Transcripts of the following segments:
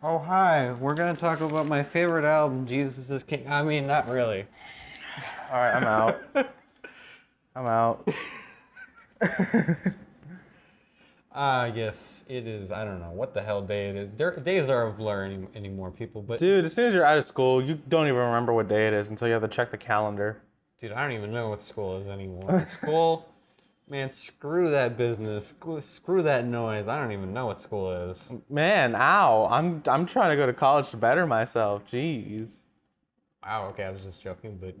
Oh, hi. We're going to talk about my favorite album, Jesus is King. I mean, not really. All right, I'm out. I'm out. Yes, it is. I don't know what the hell day it is. Days are a blur anymore, people, but... Dude, as soon as you're out of school, you don't even remember what day it is until you have to check the calendar. Dude, I don't even know what school is anymore. School, man, screw that business. Screw that noise. I don't even know what school is. Man, ow. I'm trying to go to college to better myself. Jeez. Wow, okay, I was just joking, but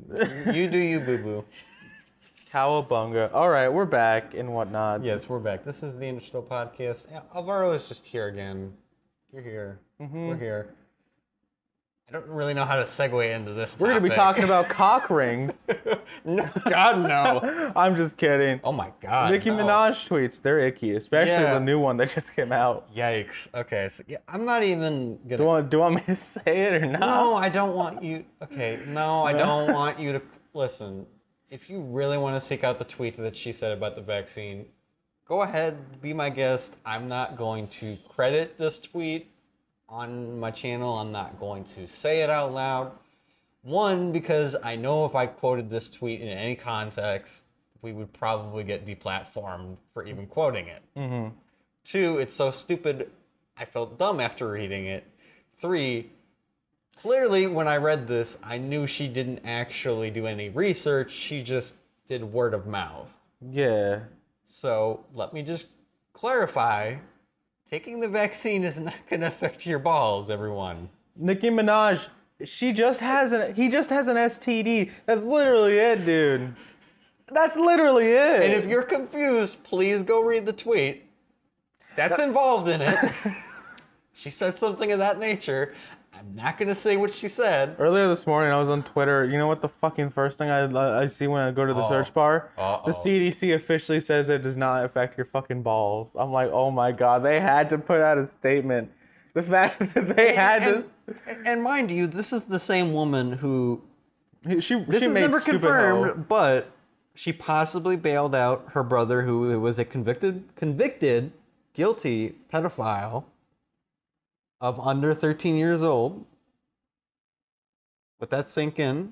you do you, boo-boo. Cowabunga. All right, we're back and whatnot. Yes, we're back. This is the Stedl podcast. Alvaro is just here again. You're here. Mm-hmm. We're here. I don't really know how to segue into this We're going to be talking about cock rings. No, God, no. I'm just kidding. Oh, my God, Nicki no. Minaj tweets, they're icky, especially Yeah. the new one that just came out. Yikes. Okay, so yeah, I'm not even gonna... Do you want me to say it or not? No, I don't want you... Okay, no, I don't want you to... Listen, if you really want to seek out the tweet that she said about the vaccine, go ahead, be my guest. I'm not going to credit this tweet on my channel. I'm not going to say it out loud. One, because I know if I quoted this tweet in any context, we would probably get deplatformed for even quoting it. Mm-hmm. Two, it's so stupid, I felt dumb after reading it. Three, clearly when I read this, I knew she didn't actually do any research. She just did word of mouth. Yeah. So let me just clarify. Taking the vaccine is not going to affect your balls, everyone. Nicki Minaj, he just has an STD. That's literally it, dude. That's literally it. And if you're confused, please go read the tweet. That's involved in it. She said something of that nature. I'm not going to say what she said. Earlier this morning, I was on Twitter. You know what the fucking first thing I see when I go to the search bar? The CDC officially says it does not affect your fucking balls. I'm like, oh my God, they had to put out a statement. The fact that they had to... And mind you, this is the same woman who... This is never confirmed, but she possibly bailed out her brother, who was a convicted, guilty pedophile of under 13 years old. Let that sink in.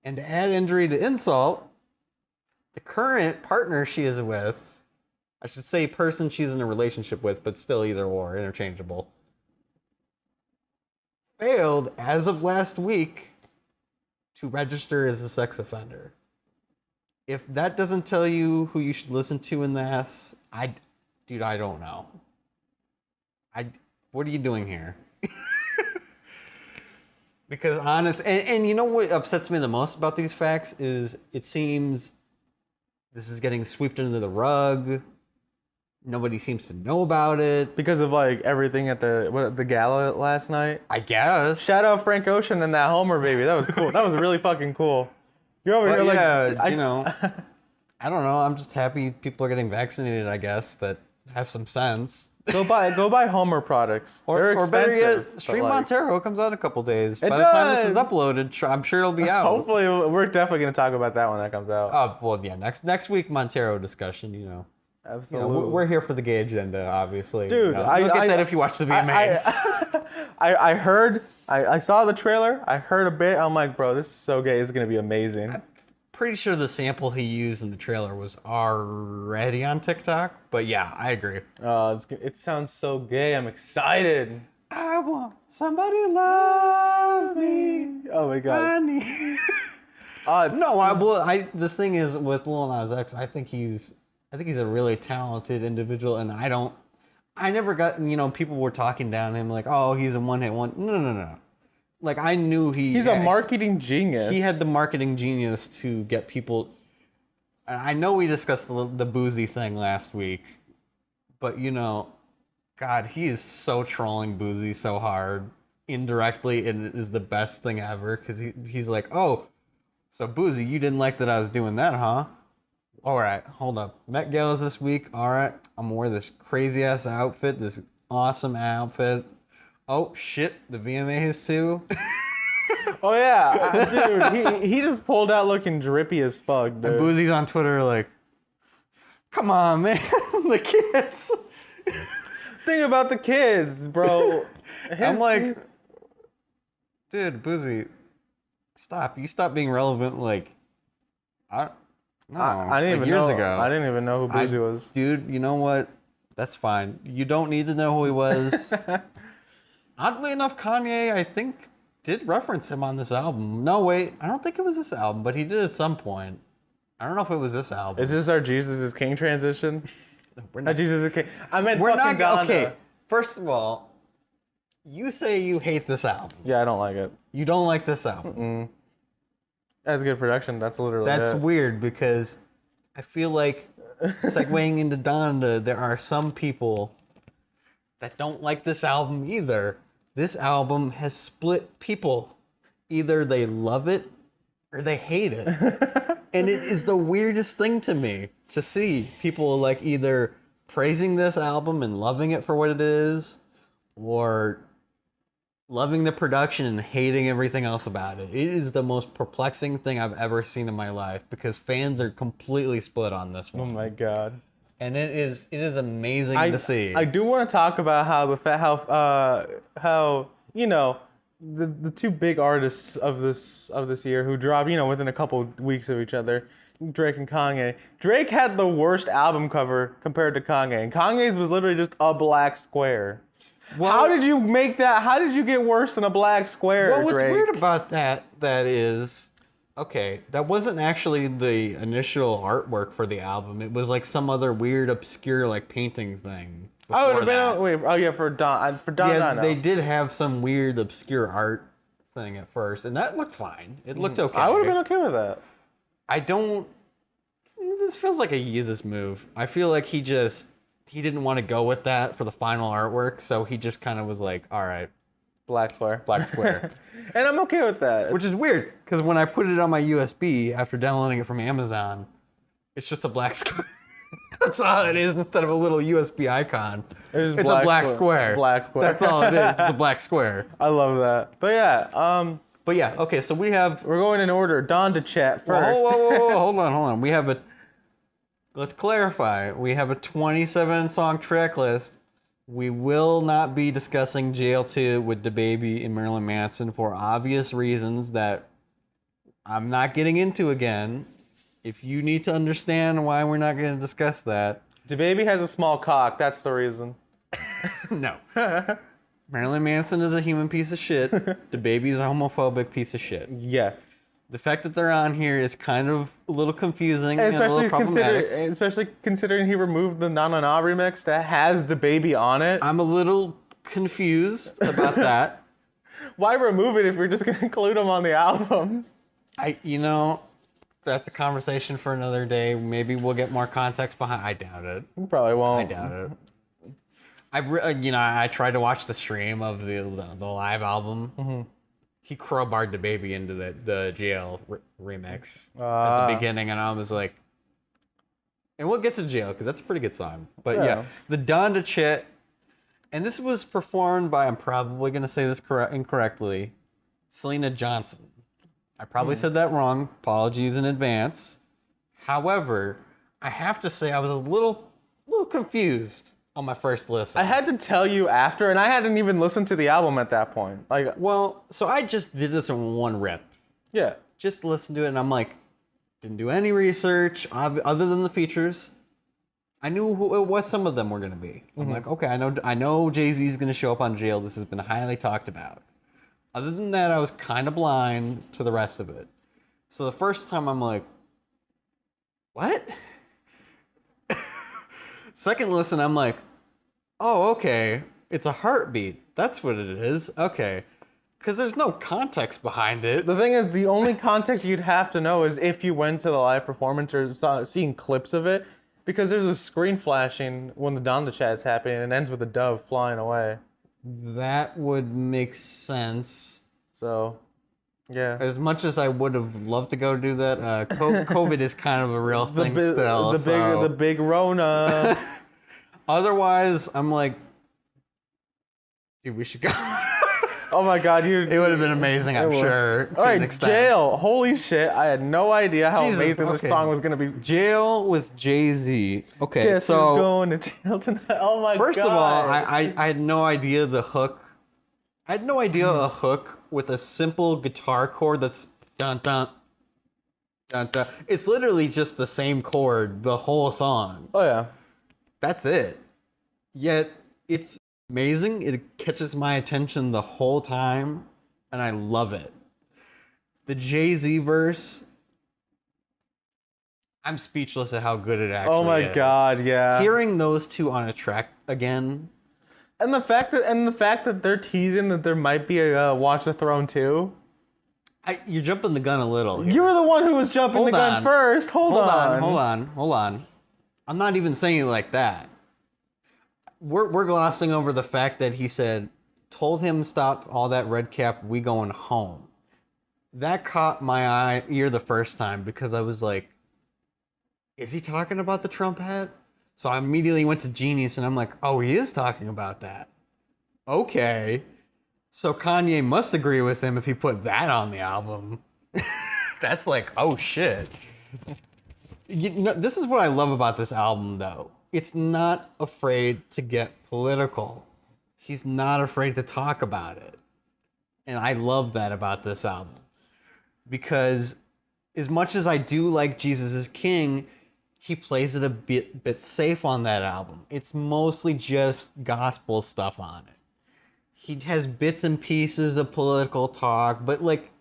And to add injury to insult, the current partner she is with, I should say person she's in a relationship with, but still either or, interchangeable, failed, as of last week, to register as a sex offender. If that doesn't tell you who you should listen to in this, dude, I don't know. What are you doing here? Because and you know what upsets me the most about these facts is it seems this is getting swept under the rug. Nobody seems to know about it. Because of like everything at the gala last night. I guess. Shout out Frank Ocean and that Homer baby. That was cool. That was really fucking cool. You're over here like, you know, I don't know. I'm just happy people are getting vaccinated, I guess, that have some sense. Go buy Homer products. Or better yet, stream Montero comes out in a couple days. By the time this is uploaded, I'm sure it'll be out. Hopefully, we're definitely going to talk about that when that comes out. Oh, well, yeah, next week Montero discussion, you know. Absolutely. You know, we're here for the gay agenda, obviously. Dude, you know, you'll get that if you watch the VMAs. I saw the trailer. I heard a bit. I'm like, bro, this is so gay. It's going to be amazing. I'm pretty sure the sample he used in the trailer was already on TikTok. But yeah, I agree. It sounds so gay. I'm excited. I want somebody to love me. Oh my God. The thing is with Lil Nas X, I think he's a really talented individual, and I never got, you know, people were talking down him like, oh, he's a one-hit wonder. No. Like, I knew he's a marketing genius. He had the marketing genius to get people. I know we discussed the Boozy thing last week, but you know, God, he is so trolling Boozy so hard indirectly, and it is the best thing ever because he's like, oh, so Boozy, you didn't like that I was doing that, huh? All right, hold up. Met Gala's this week. All right, I'm gonna wear this crazy ass outfit, this awesome outfit. Oh shit, the VMAs too. Oh yeah, dude, he just pulled out looking drippy as fuck, dude. And Boozy's on Twitter like, come on, man, the kids. Think about the kids, bro. I'm like, dude, Boozy, stop. You stopped being relevant like, I didn't even years know. ago. I didn't even know who Boozy was. Dude, you know what? That's fine. You don't need to know who he was. Oddly enough, Kanye, I think, did reference him on this album. No, wait, I don't think it was this album, but he did at some point. I don't know if it was this album. Is this our Jesus is King transition? We're not. Jesus is King. I meant We're fucking not. Donda. Okay, first of all, you say you hate this album. Yeah, I don't like it. You don't like this album. Mm-mm. That's good production. That's literally That's it. weird because I feel like segueing into Donda, there are some people that don't like this album either. This album has split people. Either they love it or they hate it. And it is the weirdest thing to me to see people like either praising this album and loving it for what it is, or loving the production and hating everything else about it. It is the most perplexing thing I've ever seen in my life because fans are completely split on this one. Oh my god. And it is amazing to see. I do want to talk about how you know the two big artists of this year who dropped within a couple weeks of each other, Drake and Kanye. Drake had the worst album cover compared to Kanye, and Kanye's was literally just a black square. Well, how did you make that? How did you get worse than a black square, well, what's Drake? weird about that is, okay, that wasn't actually the initial artwork for the album. It was like some other weird, obscure, like painting thing. Oh, it would have been for Donda. Yeah, they did have some weird, obscure art thing at first, and that looked fine. It looked okay. I would have been okay with that. This feels like a Yeezus move. I feel like he didn't want to go with that for the final artwork, so he just kind of was like, all right, black square. And I'm okay with that. Which is weird, because when I put it on my USB after downloading it from Amazon, it's just a black square. That's all it is, instead of a little USB icon. It's a black square. Black square. That's all it is. It's a black square. I love that. But yeah, okay, so we're going in order. Donda chat first. Whoa, hold on. Let's clarify. We have a 27-song track list. We will not be discussing Jail 2 with DaBaby and Marilyn Manson for obvious reasons that I'm not getting into again. If you need to understand why we're not going to discuss that. DaBaby has a small cock. That's the reason. No. Marilyn Manson is a human piece of shit. DaBaby's a homophobic piece of shit. Yes. The fact that they're on here is kind of a little confusing and a little problematic. Especially considering he removed the Na Na Na remix that has DaBaby on it. I'm a little confused about that. Why remove it if you're just going to include him on the album? That's a conversation for another day. Maybe we'll get more context behind. I doubt it. You probably won't. I doubt it. I tried to watch the stream of the live album. Mm-hmm. He crowbarred DaBaby into the Jail remix at the beginning, and I was like, and we'll get to Jail because that's a pretty good song. But yeah, the Donda Chit, and this was performed by, I'm probably gonna say this incorrectly, Selena Johnson. I probably said that wrong. Apologies in advance. However, I have to say I was a little confused on my first listen. I had to tell you after, and I hadn't even listened to the album at that point. So I just did this in one rip. Yeah. Just listened to it, and I'm like, didn't do any research other than the features. I knew what some of them were going to be. I'm like, okay, I know Jay-Z's going to show up on Jail. This has been highly talked about. Other than that, I was kind of blind to the rest of it. So the first time I'm like, what? Second listen, I'm like, oh, okay. It's a heartbeat. That's what it is. Okay. Because there's no context behind it. The thing is, the only context you'd have to know is if you went to the live performance or seeing clips of it. Because there's a screen flashing when the Donda chat's happening and it ends with a dove flying away. That would make sense. So, yeah. As much as I would have loved to go do that, COVID is kind of a real thing still. The big Rona. Otherwise, I'm like, dude, we should go. Oh my God, it would have been amazing, I'm sure. All right, Jail. Holy shit, I had no idea how amazing this song was gonna be. Jail with Jay-Z. Okay, Guess so who's going to jail tonight? Oh my God. First of all, I had no idea the hook I had no idea a hook with a simple guitar chord that's dun dun dun dun. It's literally just the same chord the whole song. Oh yeah. That's it. Yet it's amazing. It catches my attention the whole time, and I love it. The Jay-Z verse, I'm speechless at how good it actually is. Oh my god, yeah. Hearing those two on a track again. And the fact that they're teasing that there might be a Watch the Throne 2. You're jumping the gun a little here. You were the one who was jumping the gun first. Hold on. I'm not even saying it like that. We're glossing over the fact that he said, told him stop all that red cap, we going home. That caught my ear the first time because I was like, is he talking about the Trump hat? So I immediately went to Genius and I'm like, oh, he is talking about that. Okay. So Kanye must agree with him if he put that on the album. That's like, oh shit. This is what I love about this album though. It's not afraid to get political. He's not afraid to talk about it. And I love that about this album. Because as much as I do like Jesus is King, he plays it a bit safe on that album. It's mostly just gospel stuff on it. He has bits and pieces of political talk, but like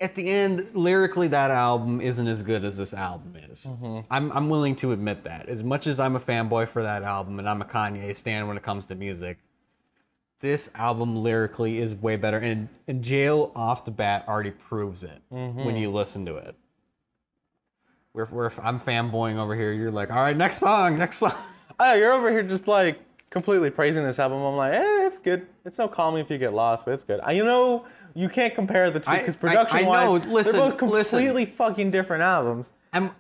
at the end, lyrically, that album isn't as good as this album is. Mm-hmm. I'm willing to admit that. As much as I'm a fanboy for that album and I'm a Kanye stan when it comes to music, this album lyrically is way better. And Jail off the bat already proves it when you listen to it. Where I'm fanboying over here, you're like, all right, next song. Oh, you're over here just like completely praising this album. I'm like, it's good. It's no Call Me If You Get Lost, but it's good. You can't compare the two because production-wise, they're both completely fucking different albums. I'm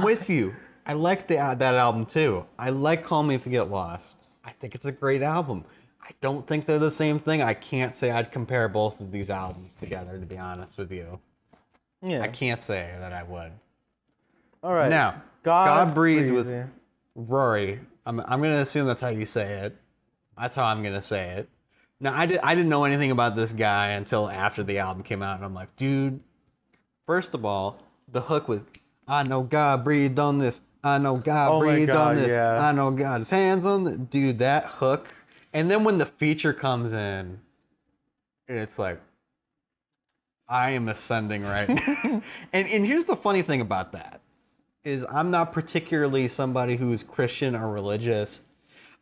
with you. I like that album too. I like Call Me If You Get Lost. I think it's a great album. I don't think they're the same thing. I can't say I'd compare both of these albums together, to be honest with you. Yeah. I can't say that I would. All right. Now, God Breathed with Rory. I'm going to assume that's how you say it. That's how I'm going to say it. Now, I didn't know anything about this guy until after the album came out, and I'm like, dude, first of all, the hook was, I know God breathed on this. I know God breathed on this. Yeah. I know God's hands on this. Dude, that hook. And then when the feature comes in, it's like, I am ascending right now. and here's the funny thing about that, is I'm not particularly somebody who is Christian or religious,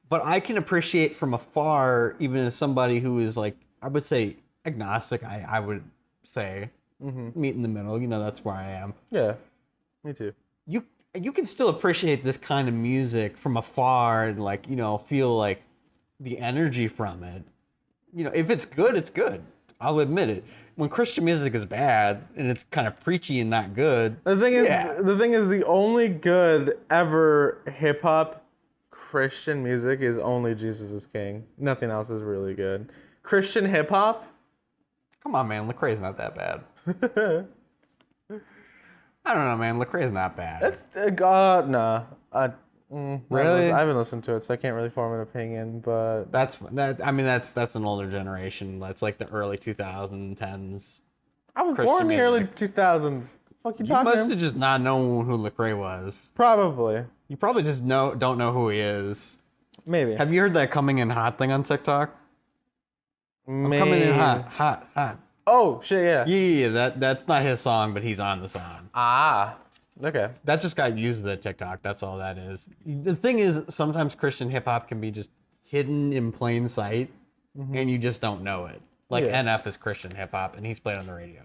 but I can appreciate from afar, even as somebody who is like, I would say agnostic, I would say, meet in the middle, that's where I am. Yeah, me too. You can still appreciate this kind of music from afar and like, feel like the energy from it. If it's good, it's good. I'll admit it. When Christian music is bad and it's kind of preachy and not good. The thing is, the only good ever hip hop Christian music is only Jesus is King. Nothing else is really good. Christian hip hop? Come on, man. Lecrae's not that bad. I don't know, man. Lecrae's not bad. It's nah. Really? I haven't listened to it, so I can't really form an opinion. But that's an older generation. That's like the early 2010s. I was born in the early 2000s. Fuck you must have just not known who Lecrae was. Probably. You probably just don't know who he is. Maybe. Have you heard that coming in hot thing on TikTok? Maybe. Coming in hot. Oh shit, yeah. Yeah. That's not his song, but he's on the song. Ah. Okay. That just got used to the TikTok. That's all that is. The thing is, sometimes Christian hip hop can be just hidden in plain sight, and you just don't know it. Like NF is Christian hip hop, and he's played on the radio.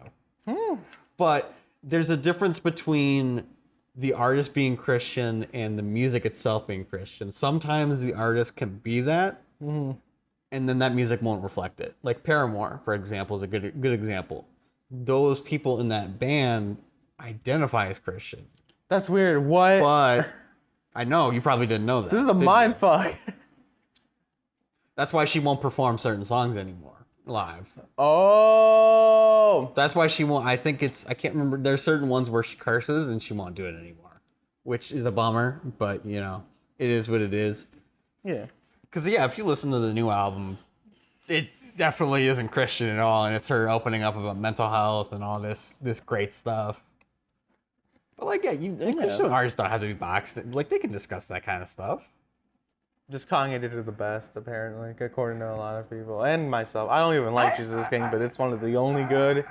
But there's a difference between the artist being Christian and the music itself being Christian. Sometimes the artist can be that, and then that music won't reflect it. Like Paramore, for example, is a good example. Those people in that band identify as Christian. That's weird. What? But I know you probably didn't know that. This is a mind fuck. That's why she won't perform certain songs anymore live. Oh. That's why she won't. I can't remember. There's certain ones where she curses and she won't do it anymore, which is a bummer. But it is what it is. Yeah. Because yeah, if you listen to the new album, it definitely isn't Christian at all, and it's her opening up about mental health and all this great stuff. But like, yeah, Christian artists don't have to be boxed. Like, they can discuss that kind of stuff. Just Kanye did it the best, apparently, according to a lot of people and myself. I don't even like Jesus King, but it's one of the only good,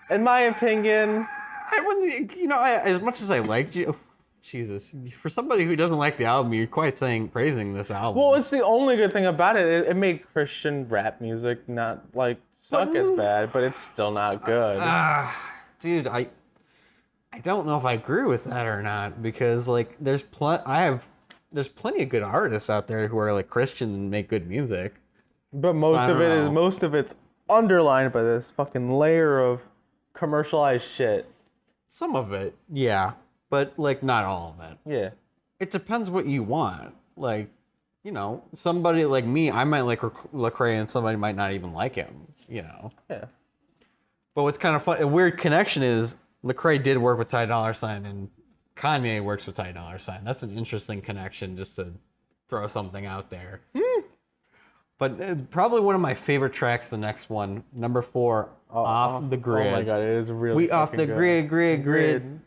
in my opinion. I wouldn't, as much as I like you. Jesus, for somebody who doesn't like the album, you're quite praising this album. Well, it's the only good thing about it. It made Christian rap music not like suck as bad, but it's still not good. Dude, I don't know if I agree with that or not, because like there's plenty of good artists out there who are like Christian and make good music. But most of it's underlined by this fucking layer of commercialized shit. Some of it, yeah. But, like, not all of it. Yeah. It depends what you want. Like, somebody like me, I might like Lecrae and somebody might not even like him, Yeah. But what's kind of fun, a weird connection is Lecrae did work with Ty Dolla $ign and Kanye works with Ty Dolla $ign. That's an interesting connection, just to throw something out there. But probably one of my favorite tracks, the next one, number 4, Off the Grid. Oh my god, it is really We Off the Grid.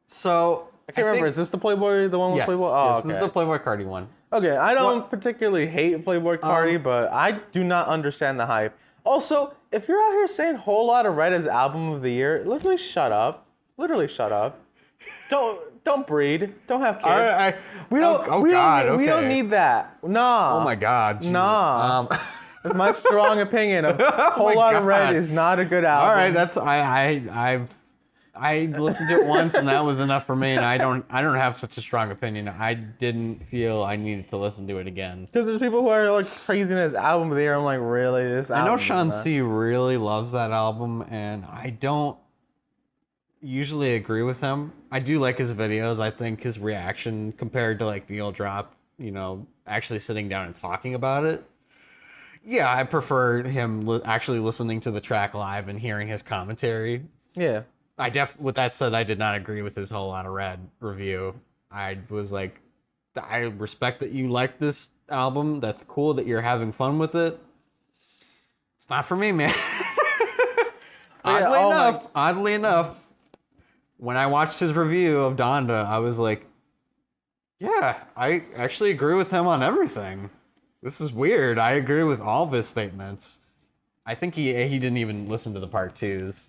So I can't remember. Is this the Playboy, the one with Playboy? Oh, yes, okay. This is the Playboy Cardi one. Okay, I don't particularly hate Playboy Cardi, but I do not understand the hype. Also, if you're out here saying Whole Lotta Red is album of the year, literally shut up. Literally shut up. Don't breed. Don't have kids. We don't need that. Nah. Oh my god. Jesus. Nah. That's my strong opinion. Whole Lotta Red is not a good album. All right, that's I listened to it once and that was enough for me, and I don't have such a strong opinion. I didn't feel I needed to listen to it again. Because there's people who are like praising his album of the year. I'm like, really? This album? I know Sean C really loves that album, and I don't usually agree with him. I do like his videos. I think his reaction compared to like Neil Drop, actually sitting down and talking about it. Yeah, I prefer him actually listening to the track live and hearing his commentary. Yeah. With that said, I did not agree with his Whole Lotta Red review. I was like, I respect that you like this album. That's cool that you're having fun with it. It's not for me, man. Oddly enough, when I watched his review of Donda, I was like, yeah, I actually agree with him on everything. This is weird. I agree with all of his statements. I think he didn't even listen to the part 2s.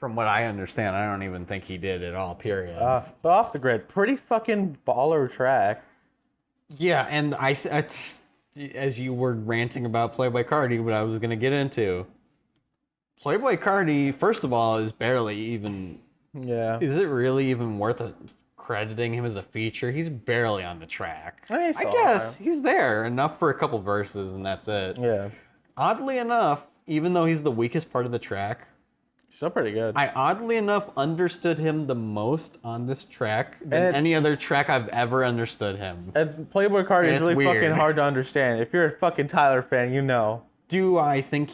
From what I understand, I don't even think he did at all, period. But Off the Grid, pretty fucking baller track. Yeah, and I as you were ranting about Playboy Cardi, what I was going to get into. Playboy Cardi, first of all, is barely even... Yeah. Is it really even worth crediting him as a feature? He's barely on the track. I guess he's there enough for a couple verses, and that's it. Yeah. Oddly enough, even though he's the weakest part of the track, still pretty good. I oddly enough understood him the most on this track than any other track I've ever understood him. And Playboy Cardi is really fucking hard to understand. If you're a fucking Tyler fan, you know. Do I think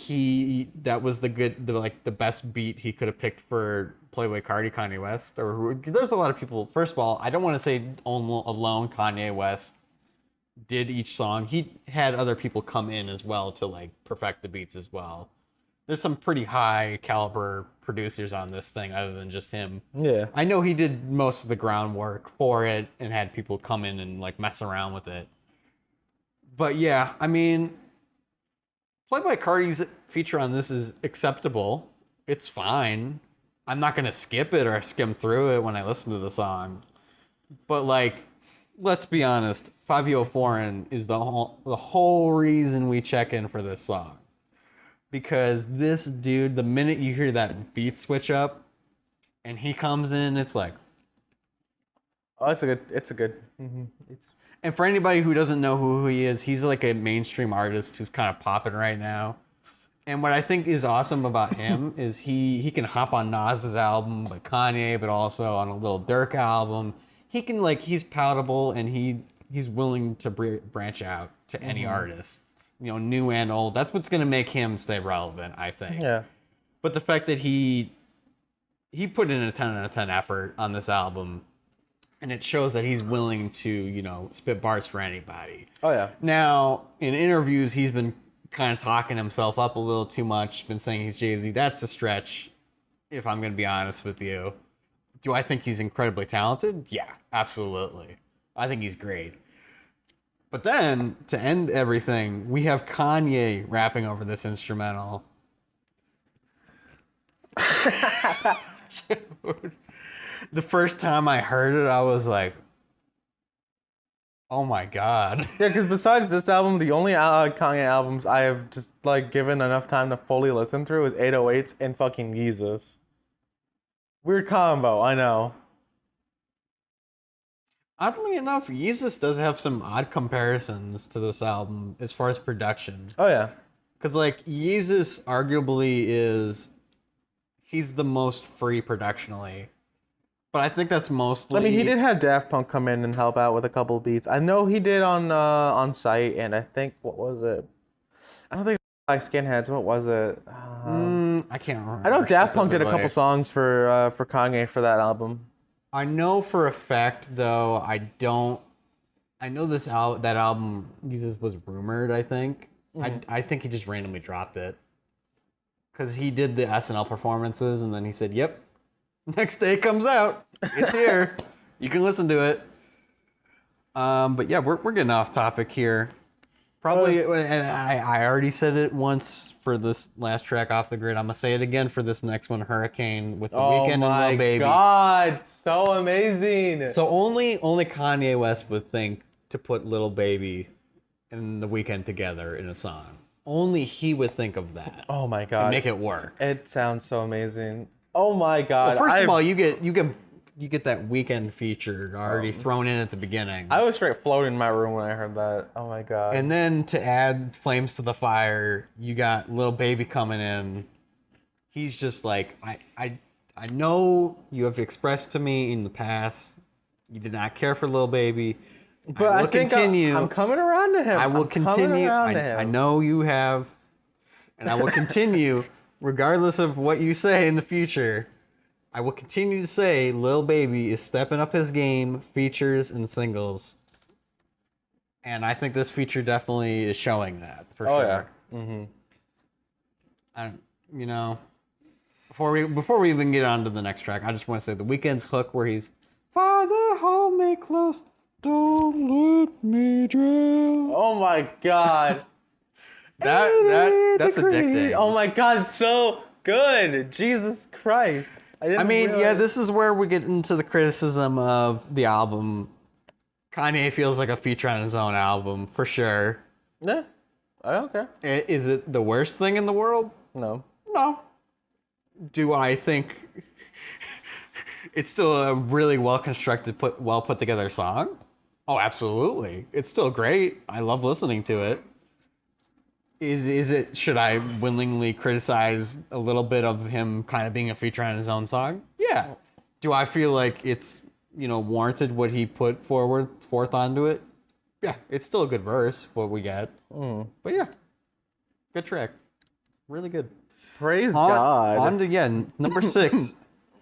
that was the best beat he could have picked for Playboy Cardi, Kanye West? Or there's a lot of people. First of all, I don't want to say alone Kanye West did each song. He had other people come in as well to like perfect the beats as well. There's some pretty high caliber producers on this thing other than just him. Yeah. I know he did most of the groundwork for it and had people come in and like mess around with it. But yeah, I mean, Playboy Cardi's feature on this is acceptable. It's fine. I'm not going to skip it or skim through it when I listen to the song. But like, let's be honest, 5 Foreign is the whole reason we check in for this song. Because this dude, the minute you hear that beat switch up and he comes in, it's like... Oh, it's a good... Mm-hmm. And for anybody who doesn't know who he is, he's like a mainstream artist who's kind of popping right now. And what I think is awesome about him is he can hop on Nas's album, but Kanye, but also on a Lil Durk album. He can he's palatable and he's willing to branch out to any artist. New and old. That's what's going to make him stay relevant, I think. Yeah. But the fact that he put in a 10 out of 10 effort on this album, And it shows that he's willing to, spit bars for anybody. Oh, yeah. Now, in interviews, he's been kind of talking himself up a little too much, been saying he's Jay-Z. That's a stretch, if I'm going to be honest with you. Do I think he's incredibly talented? Yeah, absolutely. I think he's great. But then, to end everything, we have Kanye rapping over this instrumental. Dude, the first time I heard it, I was like, oh my God. Yeah, because besides this album, the only Kanye albums I have just, like, given enough time to fully listen through is 808s and fucking Yeezus. Weird combo, I know. Oddly enough, Yeezus does have some odd comparisons to this album as far as production. Oh, yeah. Because, like, Yeezus arguably he's the most free productionally. But I think that's mostly... I mean, he did have Daft Punk come in and help out with a couple of beats. I know he did on site, and I think, what was it? I don't think it was like Skinheads. What was it? I can't remember. I know Daft Punk did a couple songs for Kanye for that album. I know for a fact, though, I know that album, Jesus, was rumored, I think. Mm-hmm. I think he just randomly dropped it. Because he did the SNL performances, and then he said, yep, next day it comes out. It's here. You can listen to it. But yeah, we're getting off topic here. Probably, and I already said it once for this last track off the grid. I'm gonna say it again for this next one, Hurricane with The Weeknd and Lil Baby. Oh my God, so amazing! So only Kanye West would think to put Lil Baby and The Weeknd together in a song. Only he would think of that. Oh my God! And make it work. It sounds so amazing. Oh my God! Well, first of all, you get that Weeknd feature already thrown in at the beginning. I was straight floating in my room when I heard that. Oh my God. And then to add flames to the fire, you got Lil Baby coming in. He's just like, I know you have expressed to me in the past you did not care for Lil Baby. But I think I'm coming around to him. I will continue. I know you have. And I will continue, regardless of what you say in the future. I will continue to say Lil Baby is stepping up his game, features and singles. And I think this feature definitely is showing that, for sure. Yeah. Mm-hmm. Before we even get on to the next track, I just want to say the Weeknd's hook where he's, Father, hold me close, don't let me drown. Oh my God. that's addicting. Oh my God, it's so good. Jesus Christ. I mean, yeah, this is where we get into the criticism of the album. Kanye feels like a feature on his own album, for sure. Yeah, I don't care. Is it the worst thing in the world? No. No. Do I think it's still a really well-constructed, well put together song? Oh, absolutely. It's still great. I love listening to it. Should I willingly criticize a little bit of him kind of being a feature on his own song? Yeah. Do I feel like it's, warranted what he put forth onto it? Yeah, it's still a good verse, what we get. But yeah, good track. Really good. Praise God. On to, number 6.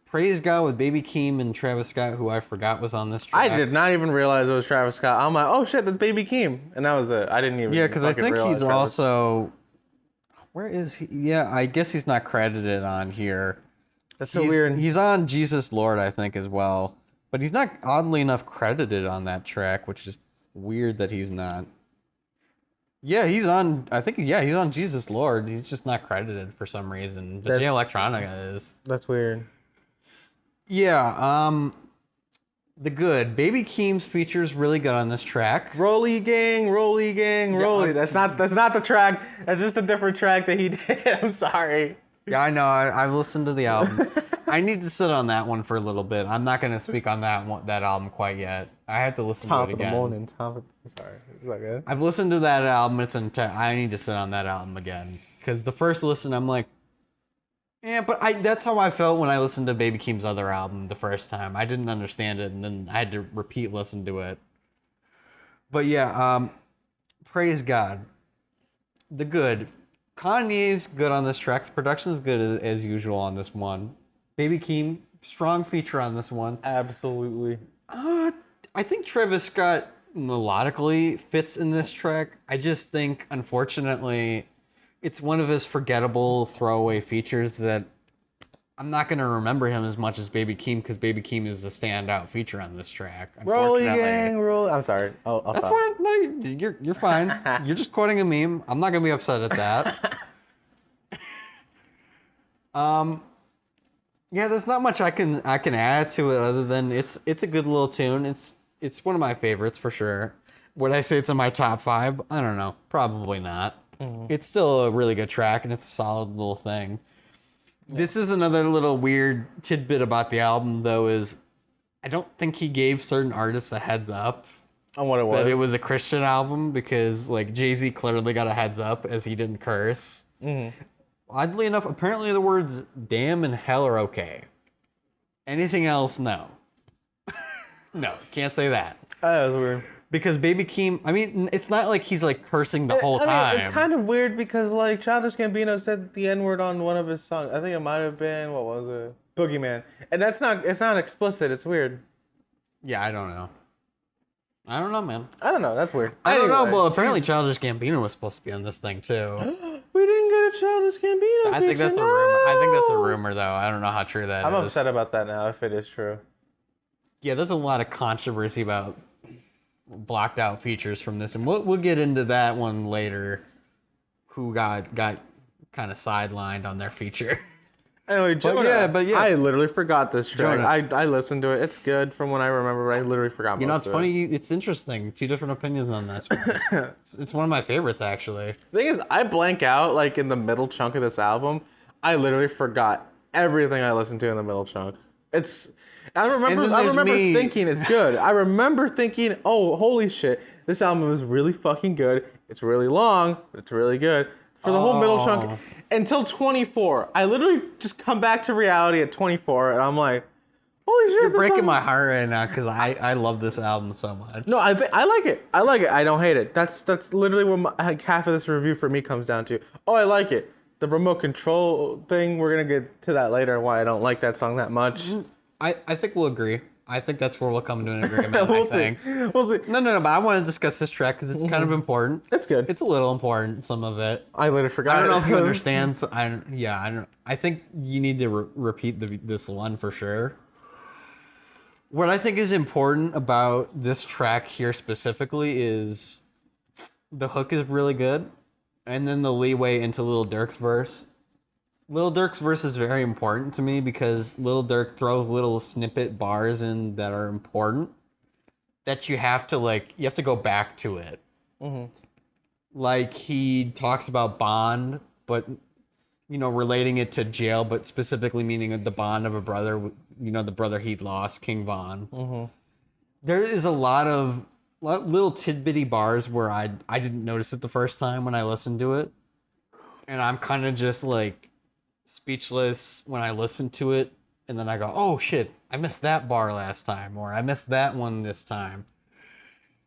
Praise God with Baby Keem and Travis Scott, who I forgot was on this track. I did not even realize it was Travis Scott. I'm like, oh shit, that's Baby Keem. And that was it. I didn't even Yeah, because I think he's also... Where is he? Yeah, I guess he's not credited on here. That's so weird. He's on Jesus Lord, I think, as well. But he's not, oddly enough, credited on that track, which is weird that he's not. Yeah, he's on Jesus Lord. He's just not credited for some reason. But Jay Electronica is. That's weird. Yeah, the good. Baby Keem's features really good on this track. Rolly gang, rolly. That's not the track. That's just a different track that he did. I'm sorry. Yeah, I know. I've listened to the album. I need to sit on that one for a little bit. I'm not going to speak on that album quite yet. I have to listen to it again. Sorry. Is that good? I've listened to that album. I need to sit on that album again. Because the first listen, I'm like, yeah, but that's how I felt when I listened to Baby Keem's other album the first time. I didn't understand it, and then I had to repeat listen to it. But yeah, praise God. The good. Kanye's good on this track. The production's good as usual on this one. Baby Keem, strong feature on this one. Absolutely. I think Travis Scott melodically fits in this track. I just think, unfortunately, it's one of his forgettable throwaway features that I'm not going to remember him as much as Baby Keem because Baby Keem is the standout feature on this track. Rolly Unfortunately, gang, roll. I'm sorry. I'll that's stop. fine. No, you're fine. You're just quoting a meme. I'm not going to be upset at that. Yeah, there's not much I can add to it other than it's a good little tune. It's one of my favorites for sure. Would I say it's in my top 5? I don't know. Probably not. It's still a really good track and it's a solid little thing. Yeah. This is another little weird tidbit about the album though is I don't think he gave certain artists a heads up on what it was. That it was a Christian album because like Jay-Z clearly got a heads up as he didn't curse. Oddly enough, apparently the words damn and hell are okay. Anything else, no. No, can't say that. That was weird. Because Baby Keem, I mean, it's not like he's like cursing the whole time. It's kind of weird because like Childish Gambino said the N-word on one of his songs. I think it might have been, what was it? Boogeyman. And it's not explicit, it's weird. Yeah, I don't know. I don't know, man. I don't know, that's weird. I don't know, well, apparently Childish Gambino was supposed to be on this thing too. We didn't get a Childish Gambino I think that's a rumor. I think that's a rumor, though. I don't know how true that is. I'm upset about that now, if it is true. Yeah, there's a lot of controversy about blocked out features from this, and we'll get into that one later. Who got kind of sidelined on their feature. Anyway, Jonah, but yeah. I literally forgot this track. I listened to it. It's good from what I remember, but I literally forgot. You know, it's funny. It's interesting. 2 different opinions on this. It's one of my favorites, actually. The thing is, I blank out like in the middle chunk of this album. I literally forgot everything I listened to in the middle chunk. I remember thinking it's good. I remember thinking, oh, holy shit, this album is really fucking good. It's really long, but it's really good. For the whole middle chunk until 24. I literally just come back to reality at 24, and I'm like, holy shit. You're breaking my heart right now because I love this album so much. No, I like it. I like it. I don't hate it. That's literally what half of this review for me comes down to. Oh, I like it. The remote control thing, we're going to get to that later, why I don't like that song that much. I think we'll agree. I think that's where we'll come to an agreement. We'll see. No, but I want to discuss this track because it's kind of important. It's good. It's a little important, some of it. I literally forgot. I don't know if you understand. So I don't. I think you need to repeat this one for sure. What I think is important about this track here specifically is the hook is really good, and then the leeway into Lil Durk's verse. Lil Durk's verse is very important to me because Lil Durk throws little snippet bars in that are important that you have to go back to it. Like he talks about bond, but relating it to jail, but specifically meaning the bond of a brother, the brother he'd lost, King Von. There is a lot of little tidbitty bars where I didn't notice it the first time when I listened to it. And I'm kind of just like speechless when I listen to it, and then I go, oh shit, I missed that bar last time, or I missed that one this time.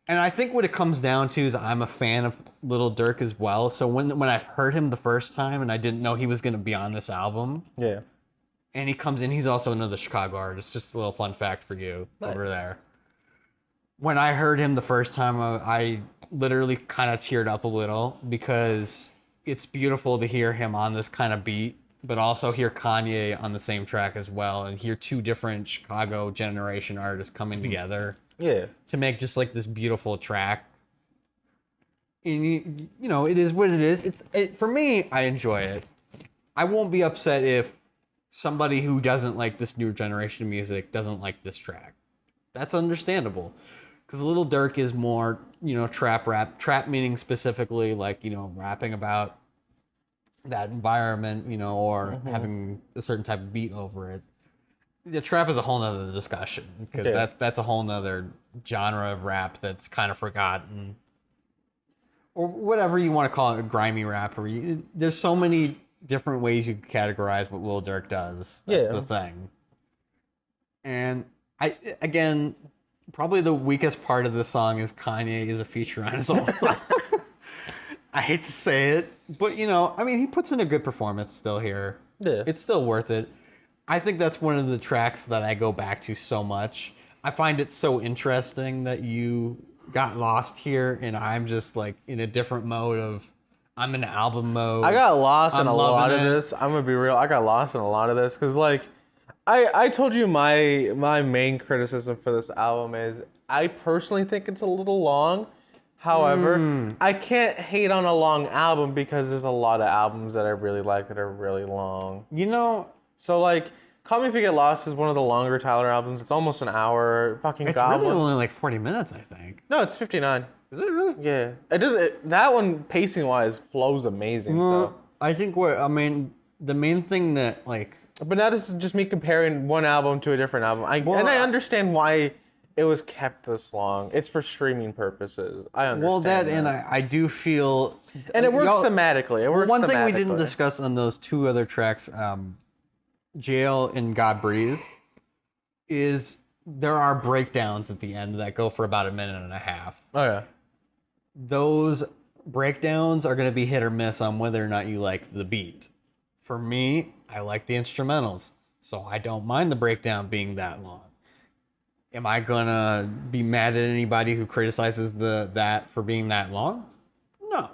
And I think what it comes down to is I'm a fan of Lil Durk as well, so when I heard him the first time and I didn't know he was going to be on this album, and he comes in, he's also another Chicago artist, just a little fun fact for you over there. When I heard him the first time, I literally kind of teared up a little because it's beautiful to hear him on this kind of beat, but also hear Kanye on the same track as well, and hear 2 different Chicago generation artists coming together to make just like this beautiful track. And it is what it is. For me, I enjoy it. I won't be upset if somebody who doesn't like this newer generation of music doesn't like this track. That's understandable, because Lil Durk is more trap rap, meaning specifically like rapping about that environment, or having a certain type of beat over it. The trap is a whole nother discussion, because that's a whole nother genre of rap that's kind of forgotten, or whatever you want to call it, a grimy rap. There's so many different ways you can categorize what Lil Durk does. That's the thing. And again, probably the weakest part of this song is Kanye is a feature on his own song. I hate to say it, but he puts in a good performance still here. Yeah. It's still worth it. I think that's one of the tracks that I go back to so much. I find it so interesting that you got lost here, and I'm just like in a different mode of I'm in album mode. I got lost in I'm a lot of loving it. this. I'm gonna be real. I got lost in a lot of this because like I told you my main criticism for this album is I personally think it's a little long. However, I can't hate on a long album because there's a lot of albums that I really like that are really long. You know, So like, Call Me If You Get Lost is one of the longer Tyler albums. It's almost an hour. Fucking it's Goblin. really only like 40 minutes, I think. No, it's 59. Is it really? Yeah, it does. That one pacing wise flows amazing. So. I think the main thing that like. But now this is just me comparing one album to a different album. I understand why it was kept this long. It's for streaming purposes. I understand. Well, and I do feel. And it works thematically. It works one thing we thematically. didn't discuss on those two other tracks, Jail and God Breathe, is there are breakdowns at the end that go for about a minute and a half. Oh yeah. Those breakdowns are going to be hit or miss on whether or not you like the beat. For me, I like the instrumentals, so I don't mind the breakdown being that long. Am I gonna be mad at anybody who criticizes that for being that long? No.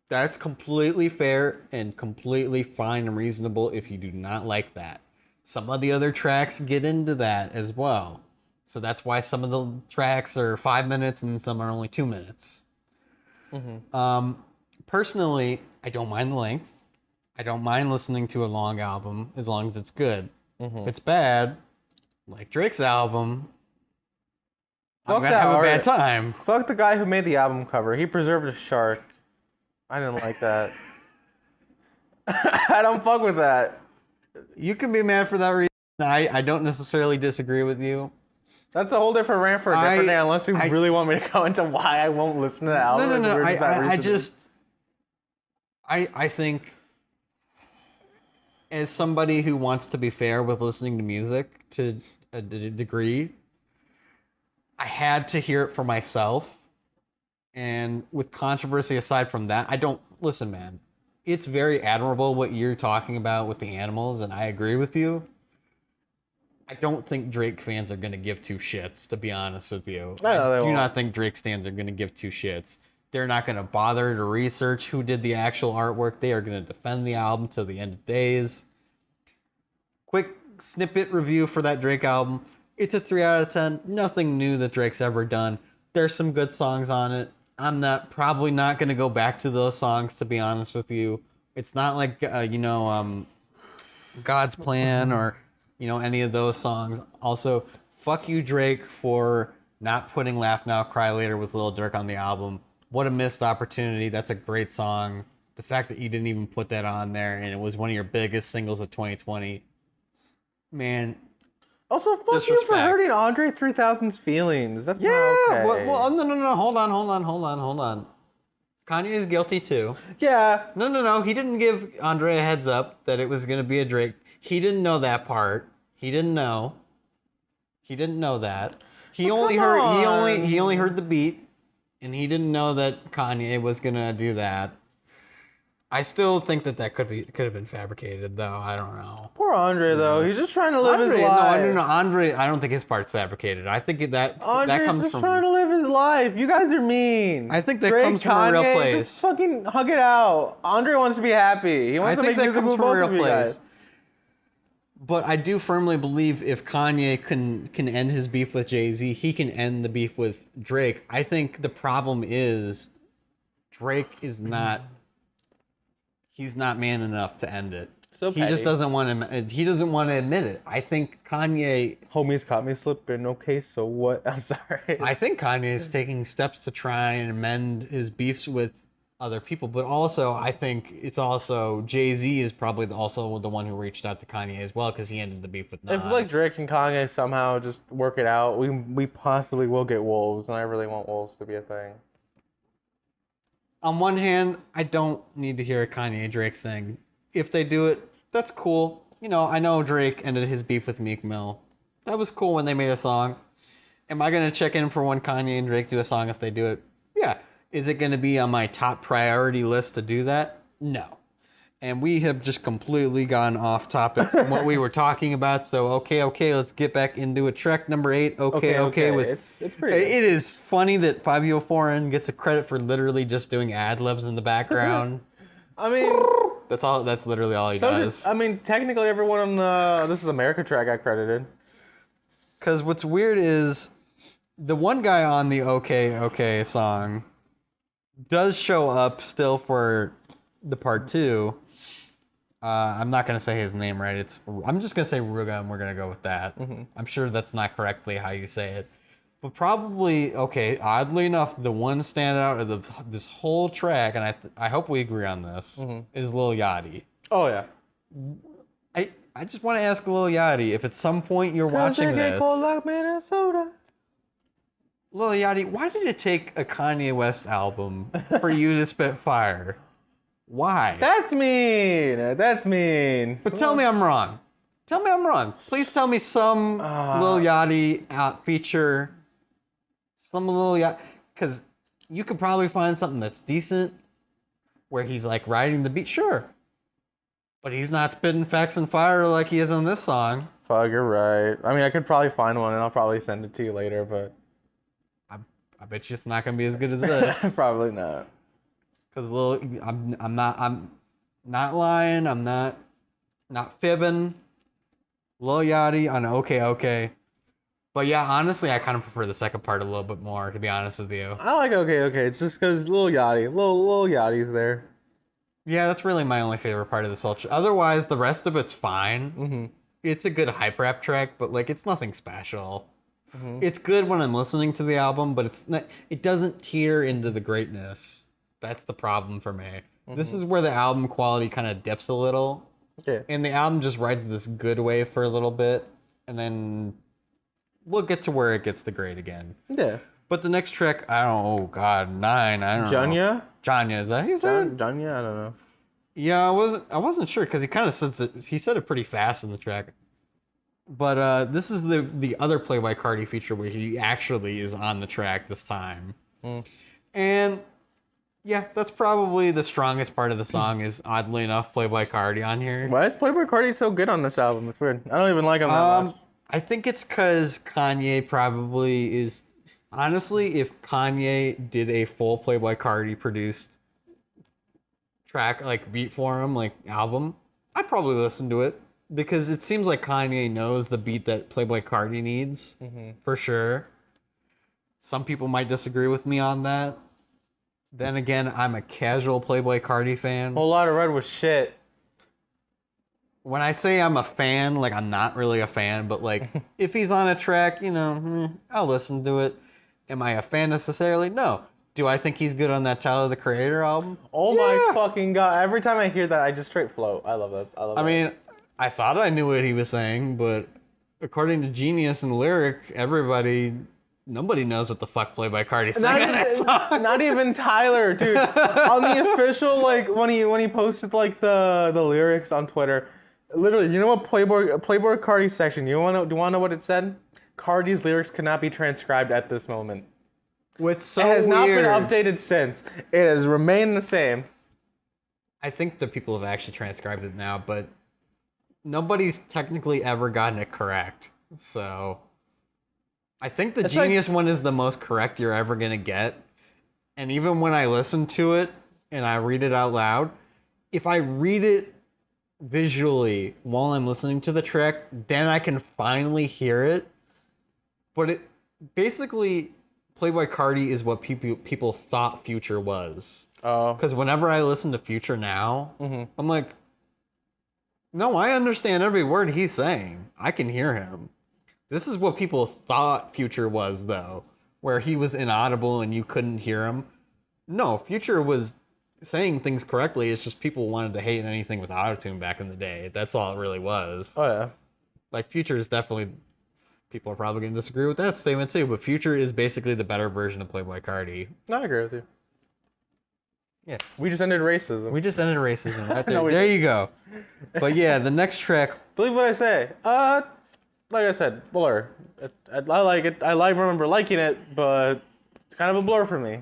That's completely fair and completely fine and reasonable if you do not like that. Some of the other tracks get into that as well. So that's why some of the tracks are 5 minutes and some are only 2 minutes. Mm-hmm. Personally, I don't mind the length. I don't mind listening to a long album as long as it's good. Mm-hmm. If it's bad, like Drake's album, I'm going to have a bad time. Fuck the guy who made the album cover. He preserved a shark. I didn't like that. I don't fuck with that. You can be mad for that reason. I don't necessarily disagree with you. That's a whole different rant for a different day, unless you really want me to go into why I won't listen to the album. No. I think as somebody who wants to be fair with listening to music to a degree, I had to hear it for myself. And with controversy aside from that, listen, man, it's very admirable what you're talking about with the animals, and I agree with you. I don't think Drake fans are going to give two shits, to be honest with you. I do not think Drake fans are going to give two shits. They're not going to bother to research who did the actual artwork. They are going to defend the album till the end of days. Quick snippet review for that Drake album. It's a 3 out of 10. Nothing new that Drake's ever done. There's some good songs on it. I'm probably not going to go back to those songs, to be honest with you. It's not like, God's Plan or, any of those songs. Also, fuck you, Drake, for not putting Laugh Now, Cry Later with Lil Durk on the album. What a missed opportunity. That's a great song. The fact that you didn't even put that on there and it was one of your biggest singles of 2020. Man. Also, fuck you for hurting Andre 3000's feelings. That's not okay. Well, no. Hold on. Kanye is guilty too. Yeah. No. He didn't give Andre a heads up that it was going to be a Drake. He didn't know that part. He didn't know that. He only heard the beat, and he didn't know that Kanye was going to do that. I still think that could have been fabricated, though. I don't know. Poor Andre, though. He's just trying to live his life. No. Andre, I don't think his part's fabricated. I think that comes from... Andre's just trying to live his life. You guys are mean. I think that comes from a real place. Just fucking hug it out. Andre wants to be happy. He wants to make music with both of you guys. But I do firmly believe if Kanye can end his beef with Jay-Z, he can end the beef with Drake. I think the problem is Drake is not... He's not man enough to end it. So he just doesn't want to. He doesn't want to admit it. I think Kanye. Homies caught me slipping. Okay, so what? I'm sorry. I think Kanye is taking steps to try and amend his beefs with other people, but also I think it's also Jay-Z is probably also the one who reached out to Kanye as well because he ended the beef with Nas. If like Drake and Kanye somehow just work it out, we possibly will get wolves, and I really want wolves to be a thing. On one hand, I don't need to hear a Kanye Drake thing. If they do it, that's cool. I know Drake ended his beef with Meek Mill. That was cool when they made a song. Am I going to check in for when Kanye and Drake do a song if they do it? Yeah. Is it going to be on my top priority list to do that? No. And we have just completely gone off topic from what we were talking about. So, okay, let's get back into it. Track number 8, okay. It's pretty good. It is funny that 504N gets a credit for literally just doing ad-libs in the background. I mean... That's literally all he does. Technically everyone on This Is America track got credited. Because what's weird is the one guy on the okay song does show up still for the part 2. I'm not going to say his name right. I'm just going to say Ruga, and we're going to go with that. Mm-hmm. I'm sure that's not correctly how you say it. But probably, oddly enough, the one standout of this whole track, and I hope we agree on this, is Lil Yachty. Oh, yeah. I just want to ask Lil Yachty, if at some point you're watching this... cold like Minnesota. Lil Yachty, why did it take a Kanye West album for you to spit fire? Why? That's mean. But tell me I'm wrong. Please tell me some Lil Yachty feature. Some Lil Yachty. Because you could probably find something that's decent where he's like riding the beat. Sure. But he's not spitting facts and fire like he is on this song. Fuck, you're right. I mean, I could probably find one and I'll probably send it to you later, but... I bet you it's not going to be as good as this. Probably not. Because I'm not lying. I'm not fibbing. Lil Yachty on okay. But yeah, honestly, I kind of prefer the second part a little bit more, to be honest with you. I like okay. It's just because Lil Yachty's there. Yeah, that's really my only favorite part of this whole track. Otherwise, the rest of it's fine. Mm-hmm. It's a good hype rap track, but like it's nothing special. Mm-hmm. It's good when I'm listening to the album, but it doesn't tear into the greatness. That's the problem for me. Mm-hmm. This is where the album quality kind of dips a little. Okay. And the album just rides this good wave for a little bit, and then we'll get to where it gets the great again. Yeah. But the next track, 9, I don't know. Janya, is that how you said it? Janya, I don't know. Yeah, I wasn't sure because he kind of said it pretty fast in the track. But this is the other Playboi Carti feature where he actually is on the track this time. Mm. And yeah, that's probably the strongest part of the song is, oddly enough, Playboi Carti on here. Why is Playboi Carti so good on this album? It's weird. I don't even like him that much. I think it's because Kanye probably is... Honestly, if Kanye did a full Playboi Carti produced track, like beat for him, like album, I'd probably listen to it. Because it seems like Kanye knows the beat that Playboi Carti needs, for sure. Some people might disagree with me on that. Then again, I'm a casual Playboi Carti fan. Whole Lot of Red was shit. When I say I'm a fan, like I'm not really a fan, but like if he's on a track, I'll listen to it. Am I a fan necessarily? No. Do I think he's good on that Tyler the Creator album? Oh my fucking god! Every time I hear that, I just straight float. I love that. I mean, I thought I knew what he was saying, but according to Genius and Lyric, nobody knows what the fuck Playboi Carti sang in that song. Not even Tyler, dude. On the official, like when he posted like the lyrics on Twitter, literally, you know what Playboi Carti section? Do you want to know what it said? Carti's lyrics cannot be transcribed at this moment. What's so weird. It has not been updated since. It has remained the same. I think the people have actually transcribed it now, but nobody's technically ever gotten it correct. So I think the Genius one is the most correct you're ever going to get. And even when I listen to it and I read it out loud, if I read it visually while I'm listening to the track, then I can finally hear it. But it basically, Playboi Carti is what people thought Future was. Oh. Because whenever I listen to Future now, I'm like, no, I understand every word he's saying. I can hear him. This is what people thought Future was, though, where he was inaudible and you couldn't hear him. No, Future was saying things correctly. It's just people wanted to hate anything with autotune back in the day. That's all it really was. Oh, yeah. Like, Future is definitely... People are probably going to disagree with that statement, too, but Future is basically the better version of Playboi Carti. I agree with you. Yeah. We just ended racism. Right there. No, there you go. But yeah, the next track... Believe what I say. Like I said, Blur. I like it. I remember liking it, but it's kind of a blur for me.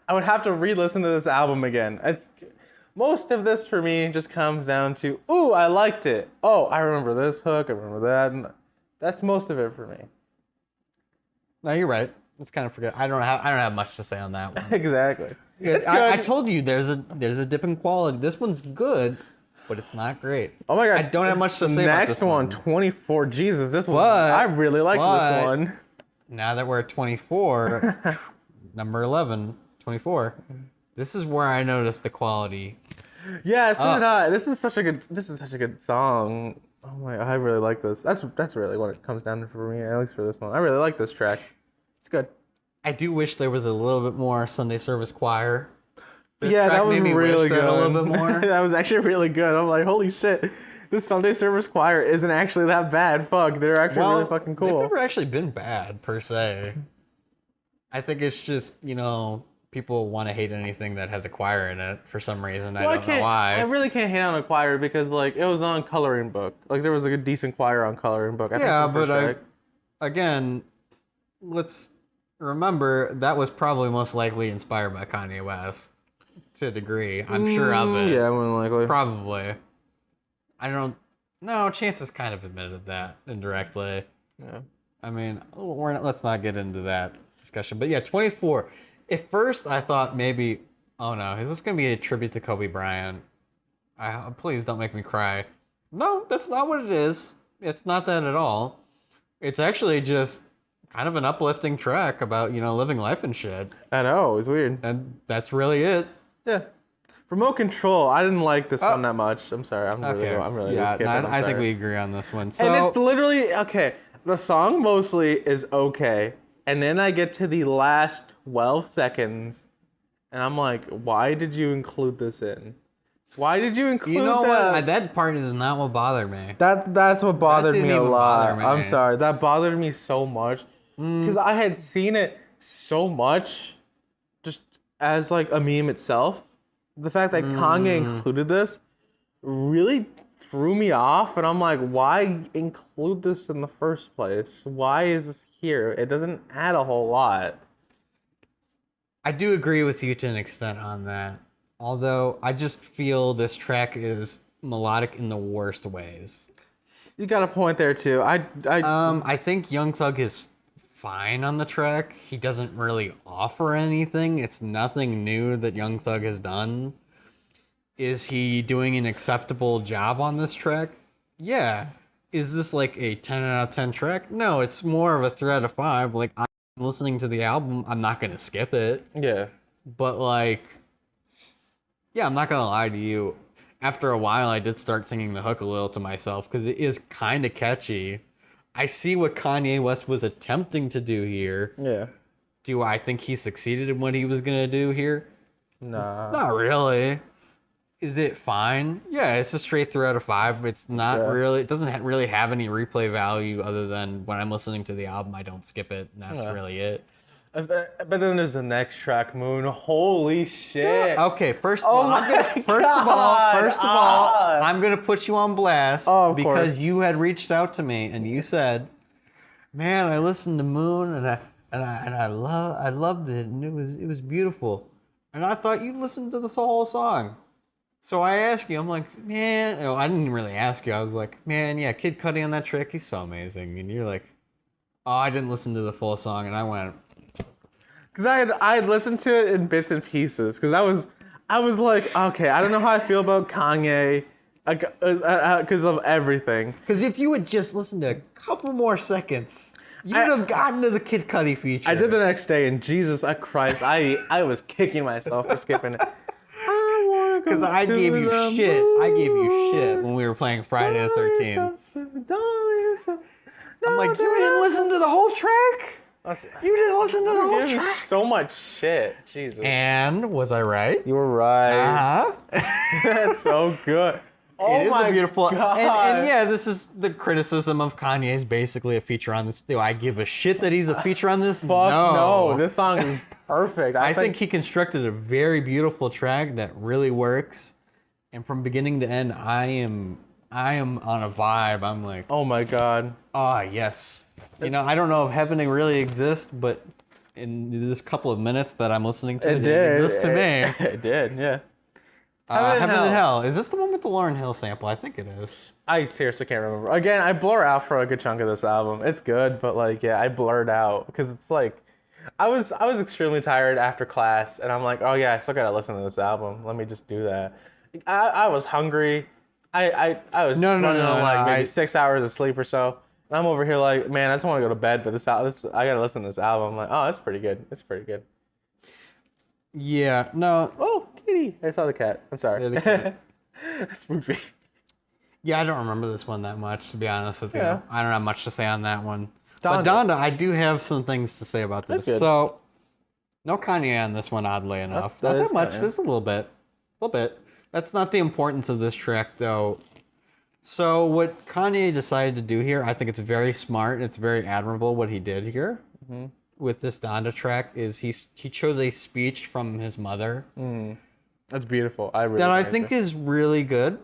I would have to re-listen to this album again. Most of this for me just comes down to, ooh, I liked it. Oh, I remember this hook. I remember that. And that's most of it for me. No, you're right. Let's kind of forget. I don't have much to say on that one. Exactly. I told you there's a dip in quality. This one's good, but it's not great. Oh my god. I don't have much to say the about next this one. 24. Jesus, this one. I really like this one. Now that we're at 24, number 11, 24. This is where I noticed the quality. Yeah, so did I. This is such a good song. Oh my, I really like this. That's really what it comes down to for me, at least for this one. I really like this track. It's good. I do wish there was a little bit more Sunday service choir. This yeah, track that was made me really wish good. that a little bit more. That was actually really good. I'm like, holy shit, this Sunday service choir isn't actually that bad. Fuck, they're actually really fucking cool. They've never actually been bad per se. I think it's just, people want to hate anything that has a choir in it for some reason. I don't know why. I really can't hate on a choir because it was on coloring book. There was a decent choir on coloring book. Again, let's remember that was probably most likely inspired by Kanye West to a degree. I'm sure of it. Yeah, more likely. Probably. No, Chance has kind of admitted that indirectly. Yeah. I mean, let's not get into that discussion. But yeah, 24. At first, I thought maybe, oh no, is this going to be a tribute to Kobe Bryant? Please don't make me cry. No, that's not what it is. It's not that at all. It's actually just kind of an uplifting track about, living life and shit. I know, it's weird. And that's really it. Yeah. Remote Control, I didn't like this one that much. I'm sorry, I'm really yeah, skipping. I think we agree on this one. So, and it's literally, okay, the song mostly is okay. And then I get to the last 12 seconds, and I'm like, why did you include this in? Why did you include that? You know what? That part is not what bothered me. That's what bothered me a lot. Me. I'm sorry. That bothered me so much. Because I had seen it so much just as a meme itself. The fact that Kanye included this really threw me off. And I'm like, why include this in the first place? Why is this here? It doesn't add a whole lot. I do agree with you to an extent on that. Although, I just feel this track is melodic in the worst ways. You got a point there, too. I think Young Thug is fine on the track. He doesn't really offer anything. It's nothing new that Young Thug has done. Is he doing an acceptable job on this track? Yeah. Is this a 10 out of 10 track? No, it's more of a 3 out of 5. I'm listening to the album, I'm not going to skip it. Yeah. But yeah, I'm not going to lie to you. After a while, I did start singing the hook a little to myself because it is kind of catchy. I see what Kanye West was attempting to do here. Yeah. Do I think he succeeded in what he was going to do here? Nah. Not really. Is it fine? Yeah, it's a straight 3 out of 5. It's not really, it doesn't really have any replay value other than when I'm listening to the album, I don't skip it, and that's really it. But then there's the next track, Moon. Holy shit. Yeah, okay, first of all, I'm gonna put you on blast because you had reached out to me and you said, "Man, I listened to Moon and I loved it and it was beautiful." And I thought you listened to the whole song. So I asked you, I'm like, man, I didn't really ask you. I was like, man, yeah, Kid Cudi on that track, he's so amazing. And you're like, oh, I didn't listen to the full song. And I went, because I had listened to it in bits and pieces. Because I was like, okay, I don't know how I feel about Kanye because of everything. Because if you had just listened to a couple more seconds, you'd have gotten to the Kid Cudi feature. I did the next day, and Jesus Christ, I was kicking myself for skipping it. Because I gave you shit. I gave you shit when we were playing Friday the 13th. I'm like, you didn't listen to the whole track? You didn't listen to the whole track? So much shit. Jesus. And was I right? You were right. Uh-huh. That's so good. It is a beautiful, and yeah, this is the criticism of Kanye is basically a feature on this. Do I give a shit that he's a feature on this? Fuck no. This song is perfect. I think he constructed a very beautiful track that really works, and from beginning to end, I am on a vibe. I'm like, oh my god. Ah, yes. I don't know if heaven really exists, but in this couple of minutes that I'm listening to it, it exists to me. It did, yeah. Heaven and Heaven and Hell. Hell. Is this the one with the Lauryn Hill sample? I think it is. I seriously can't remember. Again, I blur out for a good chunk of this album. It's good, but like, yeah, I blurred out because it's like, I was extremely tired after class, and I'm like, oh yeah, I still gotta listen to this album. Let me just do that. I was hungry. I was running on like maybe 6 hours of sleep or so. And I'm over here like, man, I just want to go to bed, but this I gotta listen to this album. I'm like, oh, it's pretty good. It's pretty good. Yeah, no. Oh, kitty! I saw the cat. I'm sorry. Yeah, the cat. Spooked me. Yeah, I don't remember this one that much, to be honest with you. Yeah. I don't have much to say on that one. Donda. But Donda, I do have some things to say about this. That's good. So, no Kanye on this one, oddly enough. That Not is that much, Kanye. just a little bit. A little bit. That's not the importance of this track, though. So, what Kanye decided to do here, I think it's very smart and it's very admirable what he did here with this Donda track, is he chose a speech from his mother. That's beautiful. I really that I like think is really good.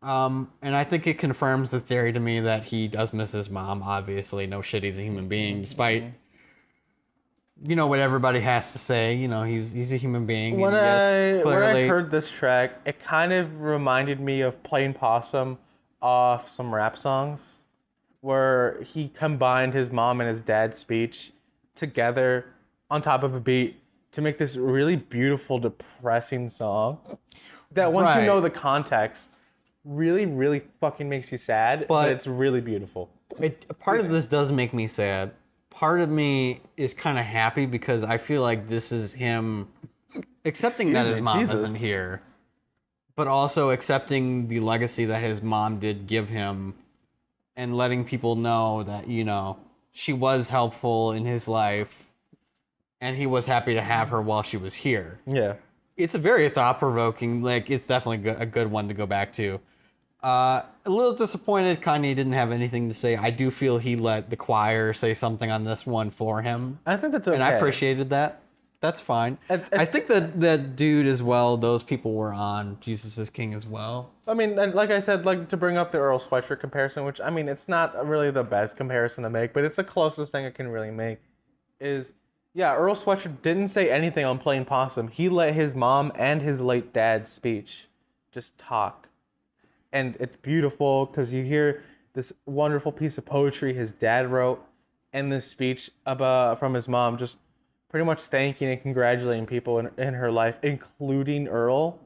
And I think it confirms the theory to me that he does miss his mom. Obviously, no shit, he's a human being, despite you know what everybody has to say. You know, he's a human being. When and when I heard this track, it kind of reminded me of Plain Possum off some rap songs, where he combined his mom and his dad's speech together on top of a beat to make this really beautiful, depressing song. That once you know the context, really, really fucking makes you sad, but it's really beautiful. Part of this does make me sad. Part of me is kind of happy because I feel like this is him accepting that his mom isn't here, but also accepting the legacy that his mom did give him and letting people know that, you know, she was helpful in his life and he was happy to have her while she was here. Yeah. It's a very thought-provoking, like, it's definitely a good one to go back to. A little disappointed Kanye didn't have anything to say. I do feel he let the choir say something on this one for him. I think that's okay. And I appreciated that. That's fine. I think that dude as well, those people were on Jesus is King as well. I mean, like I said, like to bring up the Earl Sweatshirt comparison, which, I mean, it's not really the best comparison to make, but it's the closest thing I can really make, is, yeah, Earl Sweatshirt didn't say anything on Plain Possum. He let his mom and his late dad's speech just talk. And it's beautiful because you hear this wonderful piece of poetry his dad wrote and this speech from his mom just pretty much thanking and congratulating people in her life, including Earl.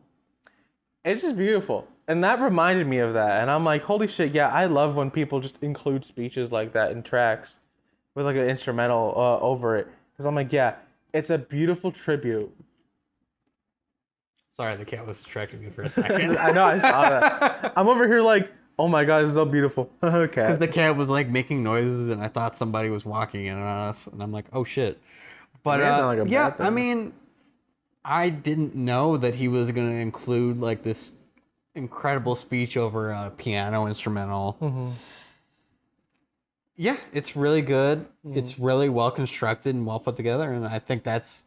It's just beautiful. And that reminded me of that. And I'm like, holy shit, yeah, I love when people just include speeches like that in tracks with like an instrumental over it. Because I'm like, yeah, it's a beautiful tribute. Sorry, the cat was distracting me for a second. I know, I saw that. I'm over here like, oh my god, this is so beautiful. Okay. Because the cat was like making noises and I thought somebody was walking in on us. And I'm like, oh shit. But yeah, I mean, I didn't know that he was going to include like this incredible speech over a piano instrumental. Yeah, it's really good. It's really well constructed and well put together. And I think that's,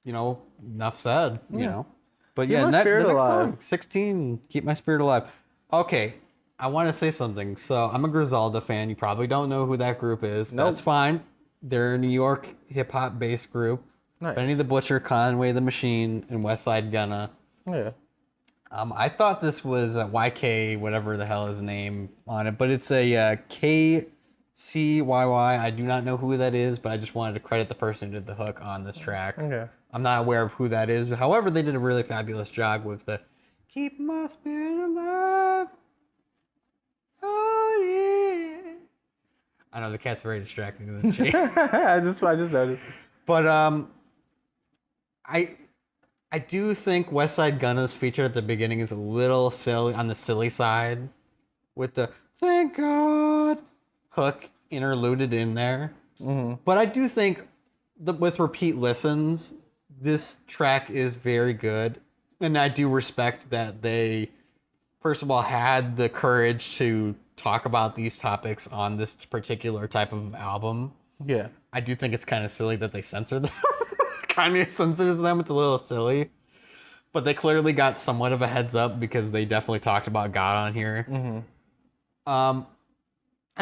you know, enough said, you know. But yeah, the next song, 16, Keep My Spirit Alive. Okay, I want to say something. So I'm a Griselda fan. You probably don't know who that group is. Nope. That's fine. They're a New York hip-hop based group. Nice. Benny the Butcher, Conway the Machine, and Westside Gunna. Yeah. I thought this was a YK, whatever the hell his name on it, but it's a KCYY. I do not know who that is, but I just wanted to credit the person who did the hook on this track. Okay. I'm not aware of who that is. However, they did a really fabulous job with the Keep My Spirit Alive. Oh, yeah. I know the cat's very distracting, isn't she? I just noticed. But I do think Westside Gunna's feature at the beginning is a little silly, on the silly side, with the "Thank God" hook interluded in there. But I do think that with repeat listens, this track is very good, and I do respect that they, first of all, had the courage to talk about these topics on this particular type of album. Yeah. I do think it's kind of silly that they censor them. Kanye censors them. It's a little silly. But they clearly got somewhat of a heads up because they definitely talked about God on here. I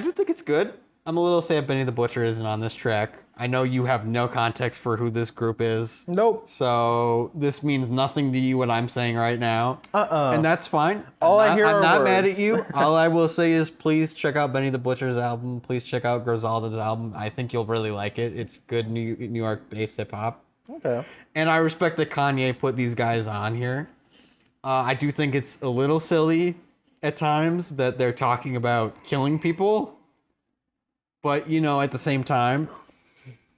do think it's good. I'm a little sad Benny the Butcher isn't on this track. I know you have no context for who this group is. Nope. So this means nothing to you what I'm saying right now. And that's fine. I hear I'm are not words. mad at you. All I will say is please check out Benny the Butcher's album. Please check out Griselda's album. I think you'll really like it. It's good New York-based hip-hop. Okay. And I respect that Kanye put these guys on here. I do think it's a little silly at times that they're talking about killing people. But, you know, at the same time,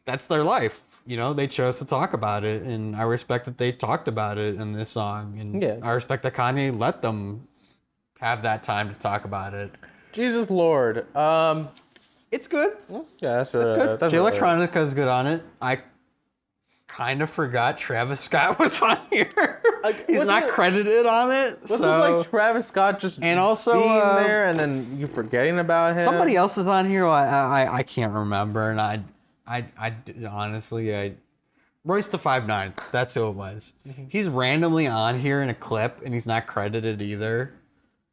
that's their life. You know, they chose to talk about it, and I respect that they talked about it in this song. And I respect that Kanye let them have that time to talk about it. Jesus Lord. It's good. Yeah, that's good. Jay Electronica is good on it. I kind of forgot Travis Scott was on here. He's not credited on it. Wasn't like Travis Scott just and also being there and then you forgetting about him? Somebody else is on here. I can't remember, and I honestly Royce the 5'9". That's who it was. He's randomly on here in a clip, and he's not credited either.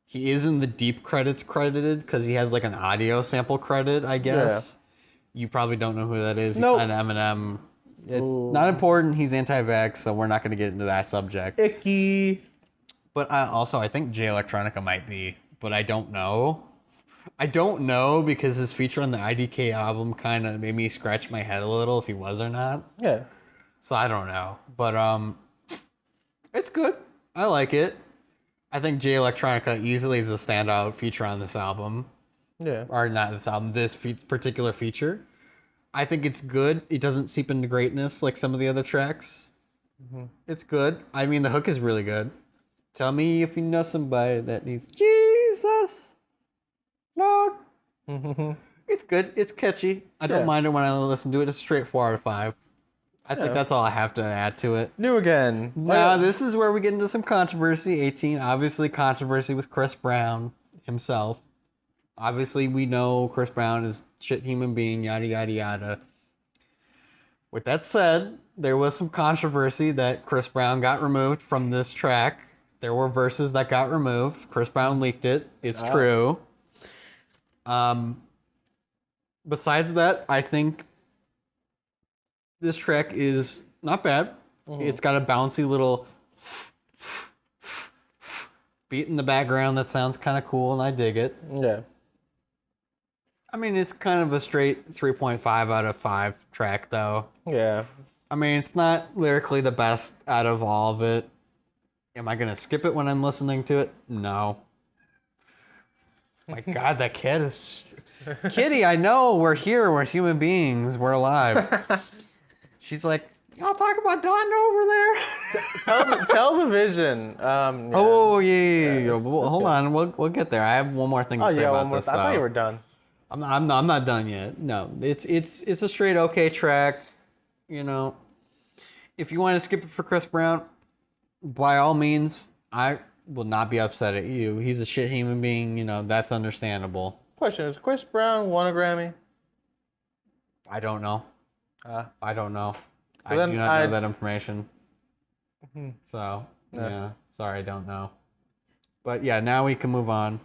He is in the deep credits credited because he has like an audio sample credit, I guess. Yeah. You probably don't know who that is. Nope. He's signed to Eminem. It's not important. He's anti-vax, so we're not going to get into that subject. Icky. But also, I think Jay Electronica might be, but I don't know. I don't know because his feature on the IDK album kind of made me scratch my head a little if he was or not. Yeah. So I don't know, but it's good. I like it. I think Jay Electronica easily is a standout feature on this album. Yeah. Or not this album, this particular feature. I think it's good. It doesn't seep into greatness like some of the other tracks. It's good. I mean, the hook is really good. Tell me if you know somebody that needs Jesus, Lord. It's good. It's catchy. I don't mind it when I listen to it. It's straight 4 out of 5. I think that's all I have to add to it. New again. Now, this is where we get into some controversy. 18, obviously controversy with Chris Brown himself. Obviously, we know Chris Brown is a shit human being, yada, yada, yada. With that said, there was some controversy that Chris Brown got removed from this track. There were verses that got removed. Chris Brown leaked it. It's true. Besides that, I think this track is not bad. It's got a bouncy little beat in the background that sounds kind of cool, and I dig it. Yeah. I mean, it's kind of a straight 3.5 out of 5 track, though. Yeah. I mean, it's not lyrically the best out of all of it. Am I going to skip it when I'm listening to it? No. My God, that cat is... Kitty, I know, we're here, we're human beings, we're alive. She's like, I'll talk about Donda over there. Tell the vision. Yeah. Oh, yeah. Hold on, we'll get there. I have one more thing to say about this, though. I thought you were done. I'm not done yet. No, it's a straight okay track. You know, if you want to skip it for Chris Brown, by all means, I will not be upset at you. He's a shit human being. You know, that's understandable. Question: Has Chris Brown won a Grammy? I don't know. I don't know. So I do not know that information. So yeah, sorry, I don't know. But yeah, now we can move on.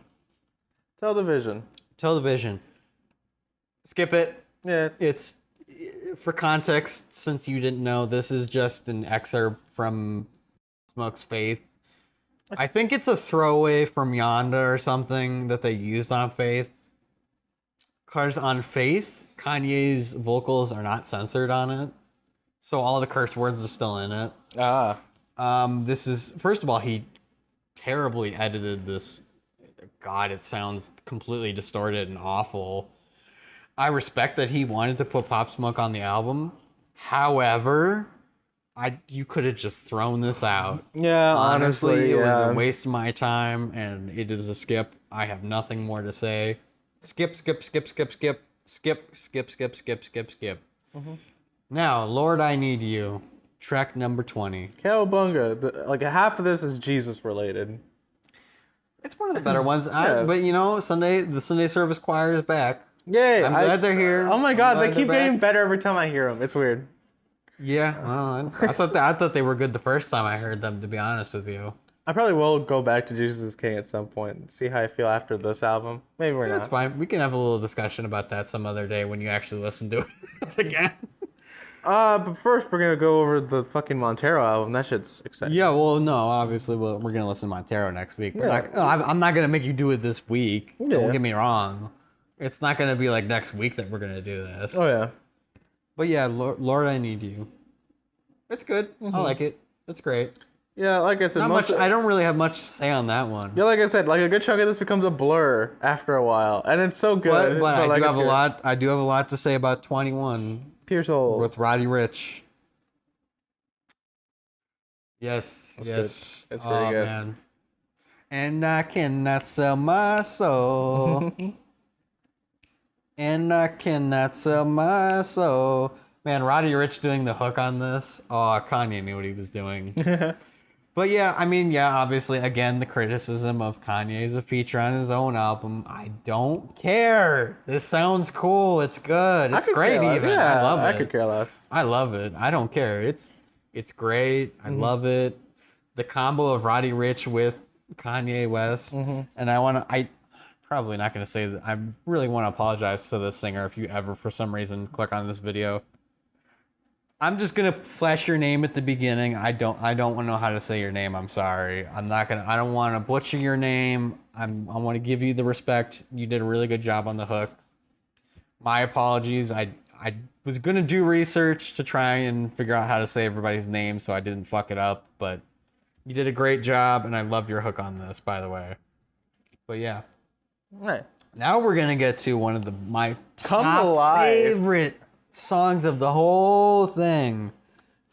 Tell the vision. Tell the vision. Skip it. Yeah. It's for context, since you didn't know, this is just an excerpt from Smoke's Faith. I think it's a throwaway from Yonda or something that they used on Faith. Because on Faith, Kanye's vocals are not censored on it. So all the curse words are still in it. This is, first of all, he terribly edited this. God, it sounds completely distorted and awful. I respect that he wanted to put Pop Smoke on the album. However, you could have just thrown this out. Yeah, honestly, it was a waste of my time, and it is a skip. I have nothing more to say. Skip. Now, Lord, I Need You, track number 20. Cowabunga. Like half of this is Jesus related. It's one of the better ones. But you know, the Sunday service choir is back. Yay! I'm glad they're here. Oh my God, they keep getting better every time I hear them. It's weird. Yeah, well, I thought they were good the first time I heard them, to be honest with you. I probably will go back to Jesus is King at some point and see how I feel after this album. Maybe we're That's not. fine. We can have a little discussion about that some other day when you actually listen to it again. But first we're gonna go over the fucking Montero album. That shit's exciting. Yeah, well, no, obviously we're gonna listen to Montero next week. I'm not gonna make you do it this week. Yeah. Don't get me wrong. It's not gonna be like next week that we're gonna do this. Oh yeah. But yeah, Lord, I Need You. It's good. I like it. It's great. Yeah, like I said, Not much. I don't really have much to say on that one. Yeah, like I said, like a good chunk of this becomes a blur after a while, and it's so good. But I like, do have it's a good. lot. I do have a lot to say about 21 Pure Souls with Roddy Ricch. Yes, That's yes. good. It's very good. Man. And I cannot sell my soul. And I cannot sell my soul. Man, Roddy Ricch doing the hook on this. Oh, Kanye knew what he was doing. But yeah, I mean, yeah, obviously, again, the criticism of Kanye is a feature on his own album. I don't care. This sounds cool. It's good. It's great even. Yeah, I love it. I could care less. I love it. I don't care. It's great. I love it. The combo of Roddy Ricch with Kanye West. And I probably not going to say that. I really want to apologize to the singer if you ever, for some reason, click on this video. I'm just gonna flash your name at the beginning. I don't want to know how to say your name. I'm sorry. I don't want to butcher your name. I want to give you the respect. You did a really good job on the hook. My apologies. I was gonna do research to try and figure out how to say everybody's name so I didn't fuck it up. But you did a great job, and I loved your hook on this, by the way. But yeah. Right. Now we're gonna get to one of my Come top Alive. favorite songs of the whole thing.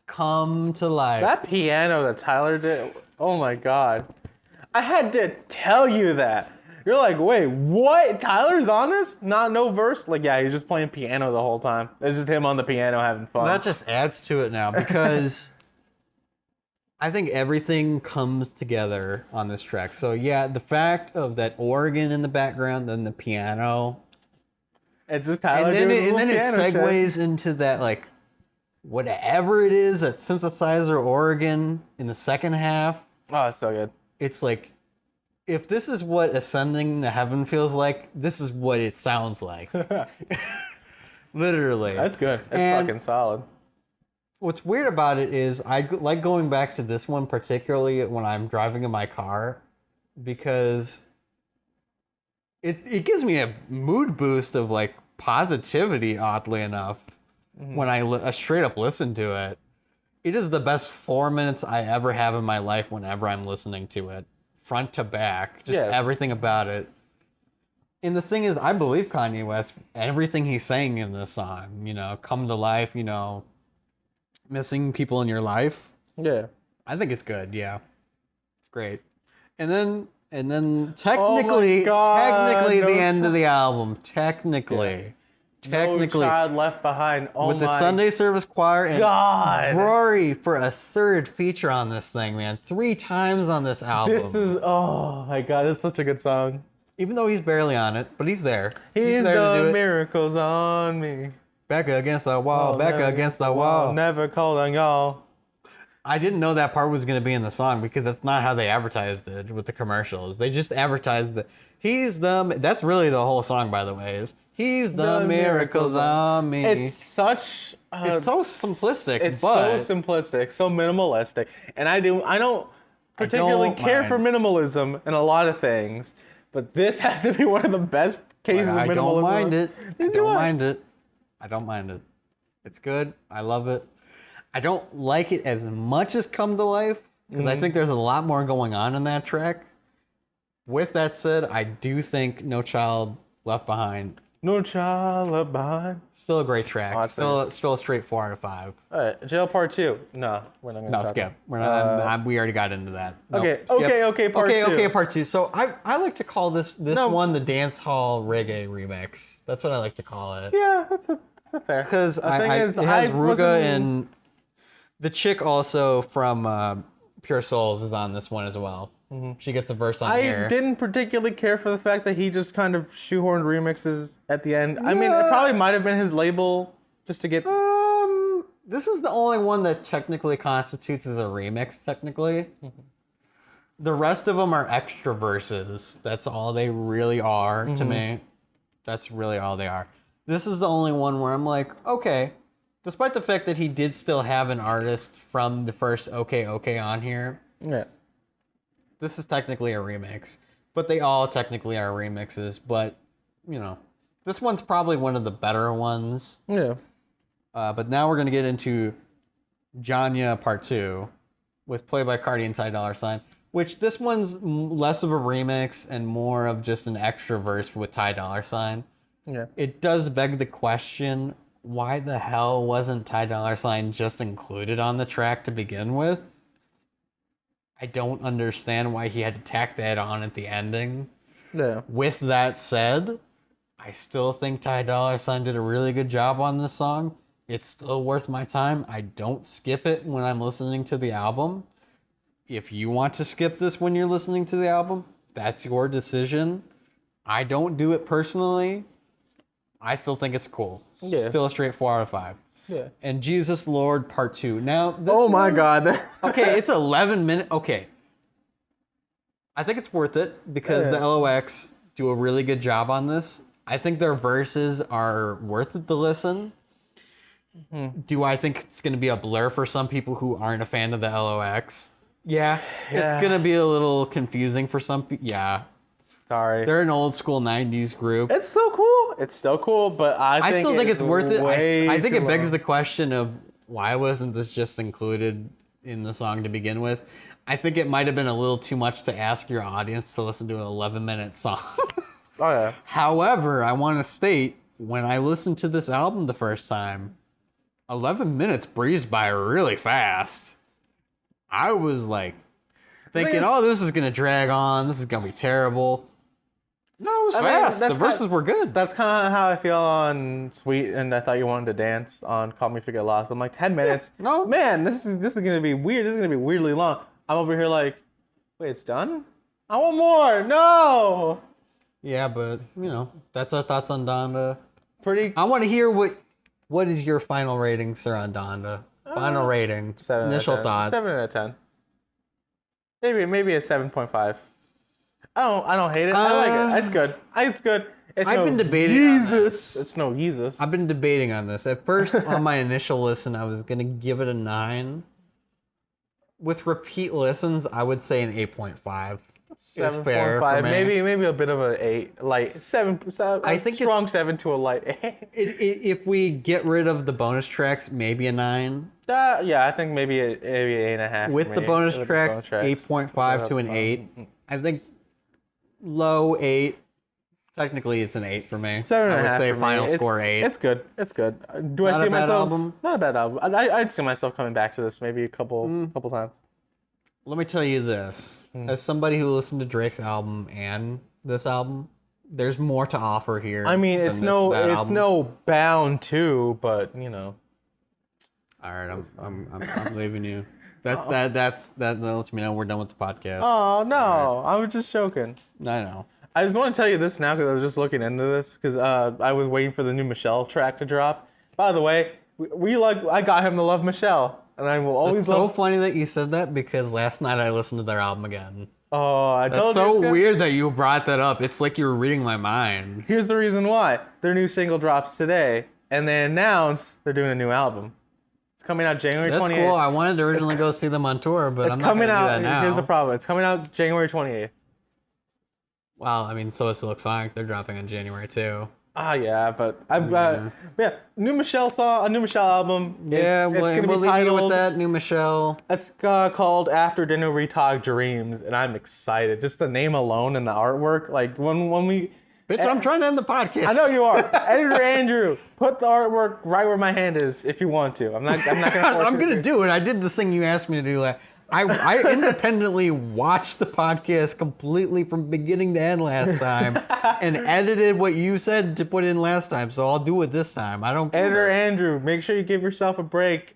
Come to Life. That piano that Tyler did, oh my god. I had to tell you that. You're like, wait, what? Tyler's on this? No verse? Like, yeah, he's just playing piano the whole time. It's just him on the piano having fun. That just adds to it now because I think everything comes together on this track. So yeah, the fact of that organ in the background, then the piano, it's just Tyler and then doing it piano segues shit. into that like whatever it is, that synthesizer organ in the second half. Oh, it's so good. It's like, if this is what ascending to heaven feels like, this is what it sounds like. Literally. That's good. It's And fucking solid. what's weird about it is I like going back to this one particularly when I'm driving in my car because it gives me a mood boost of like positivity, oddly enough, when I straight up listen to it. It is the best 4 minutes I ever have in my life whenever I'm listening to it. Front to back, just everything about it. And the thing is, I believe Kanye West, everything he's saying in this song, you know, come to life, you know, missing people in your life. Yeah. I think it's good, yeah. It's great. And then technically the end of the album. Technically. No Child Left Behind. Oh with the Sunday Service Choir and Rory for a third feature on this thing, man. 3 times on this album. This is, oh my god, it's such a good song. Even though he's barely on it, but he's there. He's there to do done it. miracles on me. Back against the wall, back against the wall. Never called on y'all. I didn't know that part was going to be in the song because that's not how they advertised it with the commercials. They just advertised that he's the... That's really the whole song, by the way, is he's the miracles on me. It's such... it's so simplistic, It's but... so simplistic, so minimalistic. And I don't particularly care for minimalism in a lot of things, but this has to be one of the best cases of minimalism. I don't mind it. I don't mind it. It's good. I love it. I don't like it as much as Come to Life, because I think there's a lot more going on in that track. With that said, I do think No Child Left Behind. No Child Left Behind. Still a great track. Still a straight 4 out of 5. Alright, Jail Part 2. No, we're not gonna talk skip. about it. We're not. We already got into that. Okay, Nope, skip. okay, Part 2. Okay, Part 2. So I like to call this one the dance hall reggae remix. That's what I like to call it. Yeah, that's a fair. Because it has Ruga and the chick also from Pure Souls is on this one as well. She gets a verse on here. I didn't particularly care for the fact that he just kind of shoehorned remixes at the end. Yeah. I mean, it probably might have been his label just to get... This is the only one that technically constitutes as a remix, technically. The rest of them are extra verses. That's all they really are to me. That's really all they are. This is the only one where I'm like, okay. Despite the fact that he did still have an artist from the first OK OK on here. Yeah. This is technically a remix. But they all technically are remixes. But, you know, this one's probably one of the better ones. Yeah. But now we're going to get into Janya Part 2 with Playboy Cardi and Ty Dolla $ign. Which this one's less of a remix and more of just an extra verse with Ty Dolla $ign. Yeah. It does beg the question, why the hell wasn't Ty Dolla $ign just included on the track to begin with? I don't understand why he had to tack that on at the ending. Yeah. With that said, I still think Ty Dolla $ign did a really good job on this song. It's still worth my time. I don't skip it when I'm listening to the album. If you want to skip this when you're listening to the album, that's your decision. I don't do it personally. I still think it's cool. Yeah. Still a straight 4 out of 5. Yeah. And Jesus Lord Part 2. Now, this oh my one, God. okay, it's 11 minutes. Okay. I think it's worth it because the LOX do a really good job on this. I think their verses are worth it to listen. Do I think it's going to be a blur for some people who aren't a fan of the LOX? Yeah, it's going to be a little confusing for some people. Yeah. Sorry. They're an old school 90s group. It's still cool. It's still cool, but I still think it's worth it. I think it begs long. the question of why wasn't this just included in the song to begin with? I think it might have been a little too much to ask your audience to listen to an 11-minute song. Oh, yeah. However, I want to state, when I listened to this album the first time, 11 minutes breezed by really fast. I was like thinking, oh, this is going to drag on. This is going to be terrible. No, it was fast. The verses were good. That's kind of how I feel on Sweet, and I Thought You Wanted to Dance on Call Me If You Get Lost. I'm like, 10 minutes. Yeah, no. Man, this is going to be weird. This is going to be weirdly long. I'm over here like, wait, it's done? I want more. No. Yeah, but, you know, that's our thoughts on Donda. Pretty. I want to hear what is your final rating, sir, on Donda? Final rating. 7 Initial thoughts. 7 out of 10. Maybe a 7.5. I don't hate it. I like it. It's good. It's good. I've been debating on this. It's no Jesus. I've been debating on this. At first, on my initial listen, I was going to give it a 9. With repeat listens, I would say an 8.5. 7.5, maybe a bit of an 8, light 7. I think strong 7 to a light 8. If we get rid of the bonus tracks, maybe a 9. Yeah, I think maybe 8.5. With the bonus tracks, 8.5 to an 8. I think low 8. Technically, it's an 8 for me. 7.5. I would say final score 8. It's good. It's good. Do I see myself? Not a bad album. I'd see myself coming back to this maybe a couple times. Let me tell you this. As somebody who listened to Drake's album and this album, there's more to offer here. I mean, it's no Bound 2, but you know. All right, I'm leaving you. That lets me know we're done with the podcast. Oh no, right. I was just joking. I know. I just want to tell you this now because I was just looking into this because I was waiting for the new Michelle track to drop. By the way, I got him to love Michelle. And I will always It's so funny that you said that because last night I listened to their album again. Oh, I told you. It's so weird that you brought that up. It's like you were reading my mind. Here's the reason why. Their new single drops today, and they announced they're doing a new album. It's coming out January 28th. That's cool. I wanted to originally go see them on tour, but I'm not going to do that now. Here's the problem. It's coming out January 28th. Wow, I mean, so is Silk Sonic. They're dropping on January 2. Yeah, but I've got new Michelle song, a new Michelle album. Yeah, it's gonna be titled with that new Michelle. It's called After Dinner We Talk Dreams, and I'm excited. Just the name alone and the artwork, like when we. Bitch, I'm trying to end the podcast. I know you are. Editor Andrew, put the artwork right where my hand is if you want to. I'm not gonna force I'm gonna do it. I did the thing you asked me to do. I independently watched the podcast completely from beginning to end last time and edited what you said to put in last time, so I'll do it this time. I don't care. Editor Andrew, make sure you give yourself a break.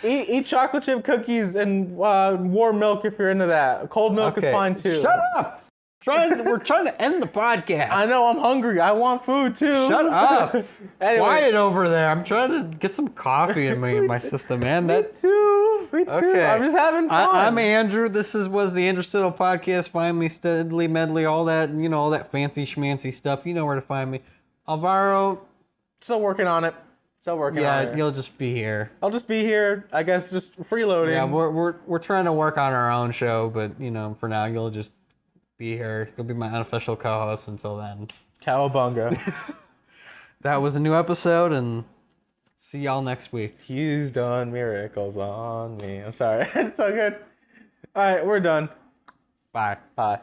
Eat chocolate chip cookies and warm milk if you're into that. Cold milk is fine too. Shut up! We're trying to end the podcast. I know, I'm hungry. I want food too. Shut up. Anyway. Quiet over there. I'm trying to get some coffee in my system, man. Me too. Okay. I'm just having fun. I'm Andrew. This was the Andrew Stedl podcast. Find me, Steadily Medley, all that, all that fancy schmancy stuff. You know where to find me. Alvaro. Still working on it. Yeah, you'll just be here. I'll just be here, I guess, just freeloading. Yeah, we're trying to work on our own show, but for now you'll just be here. You'll be my unofficial co-host until then. Cowabunga. That was a new episode, and see y'all next week. He's done miracles on me. I'm sorry. It's so good. All right, we're done. Bye. Bye.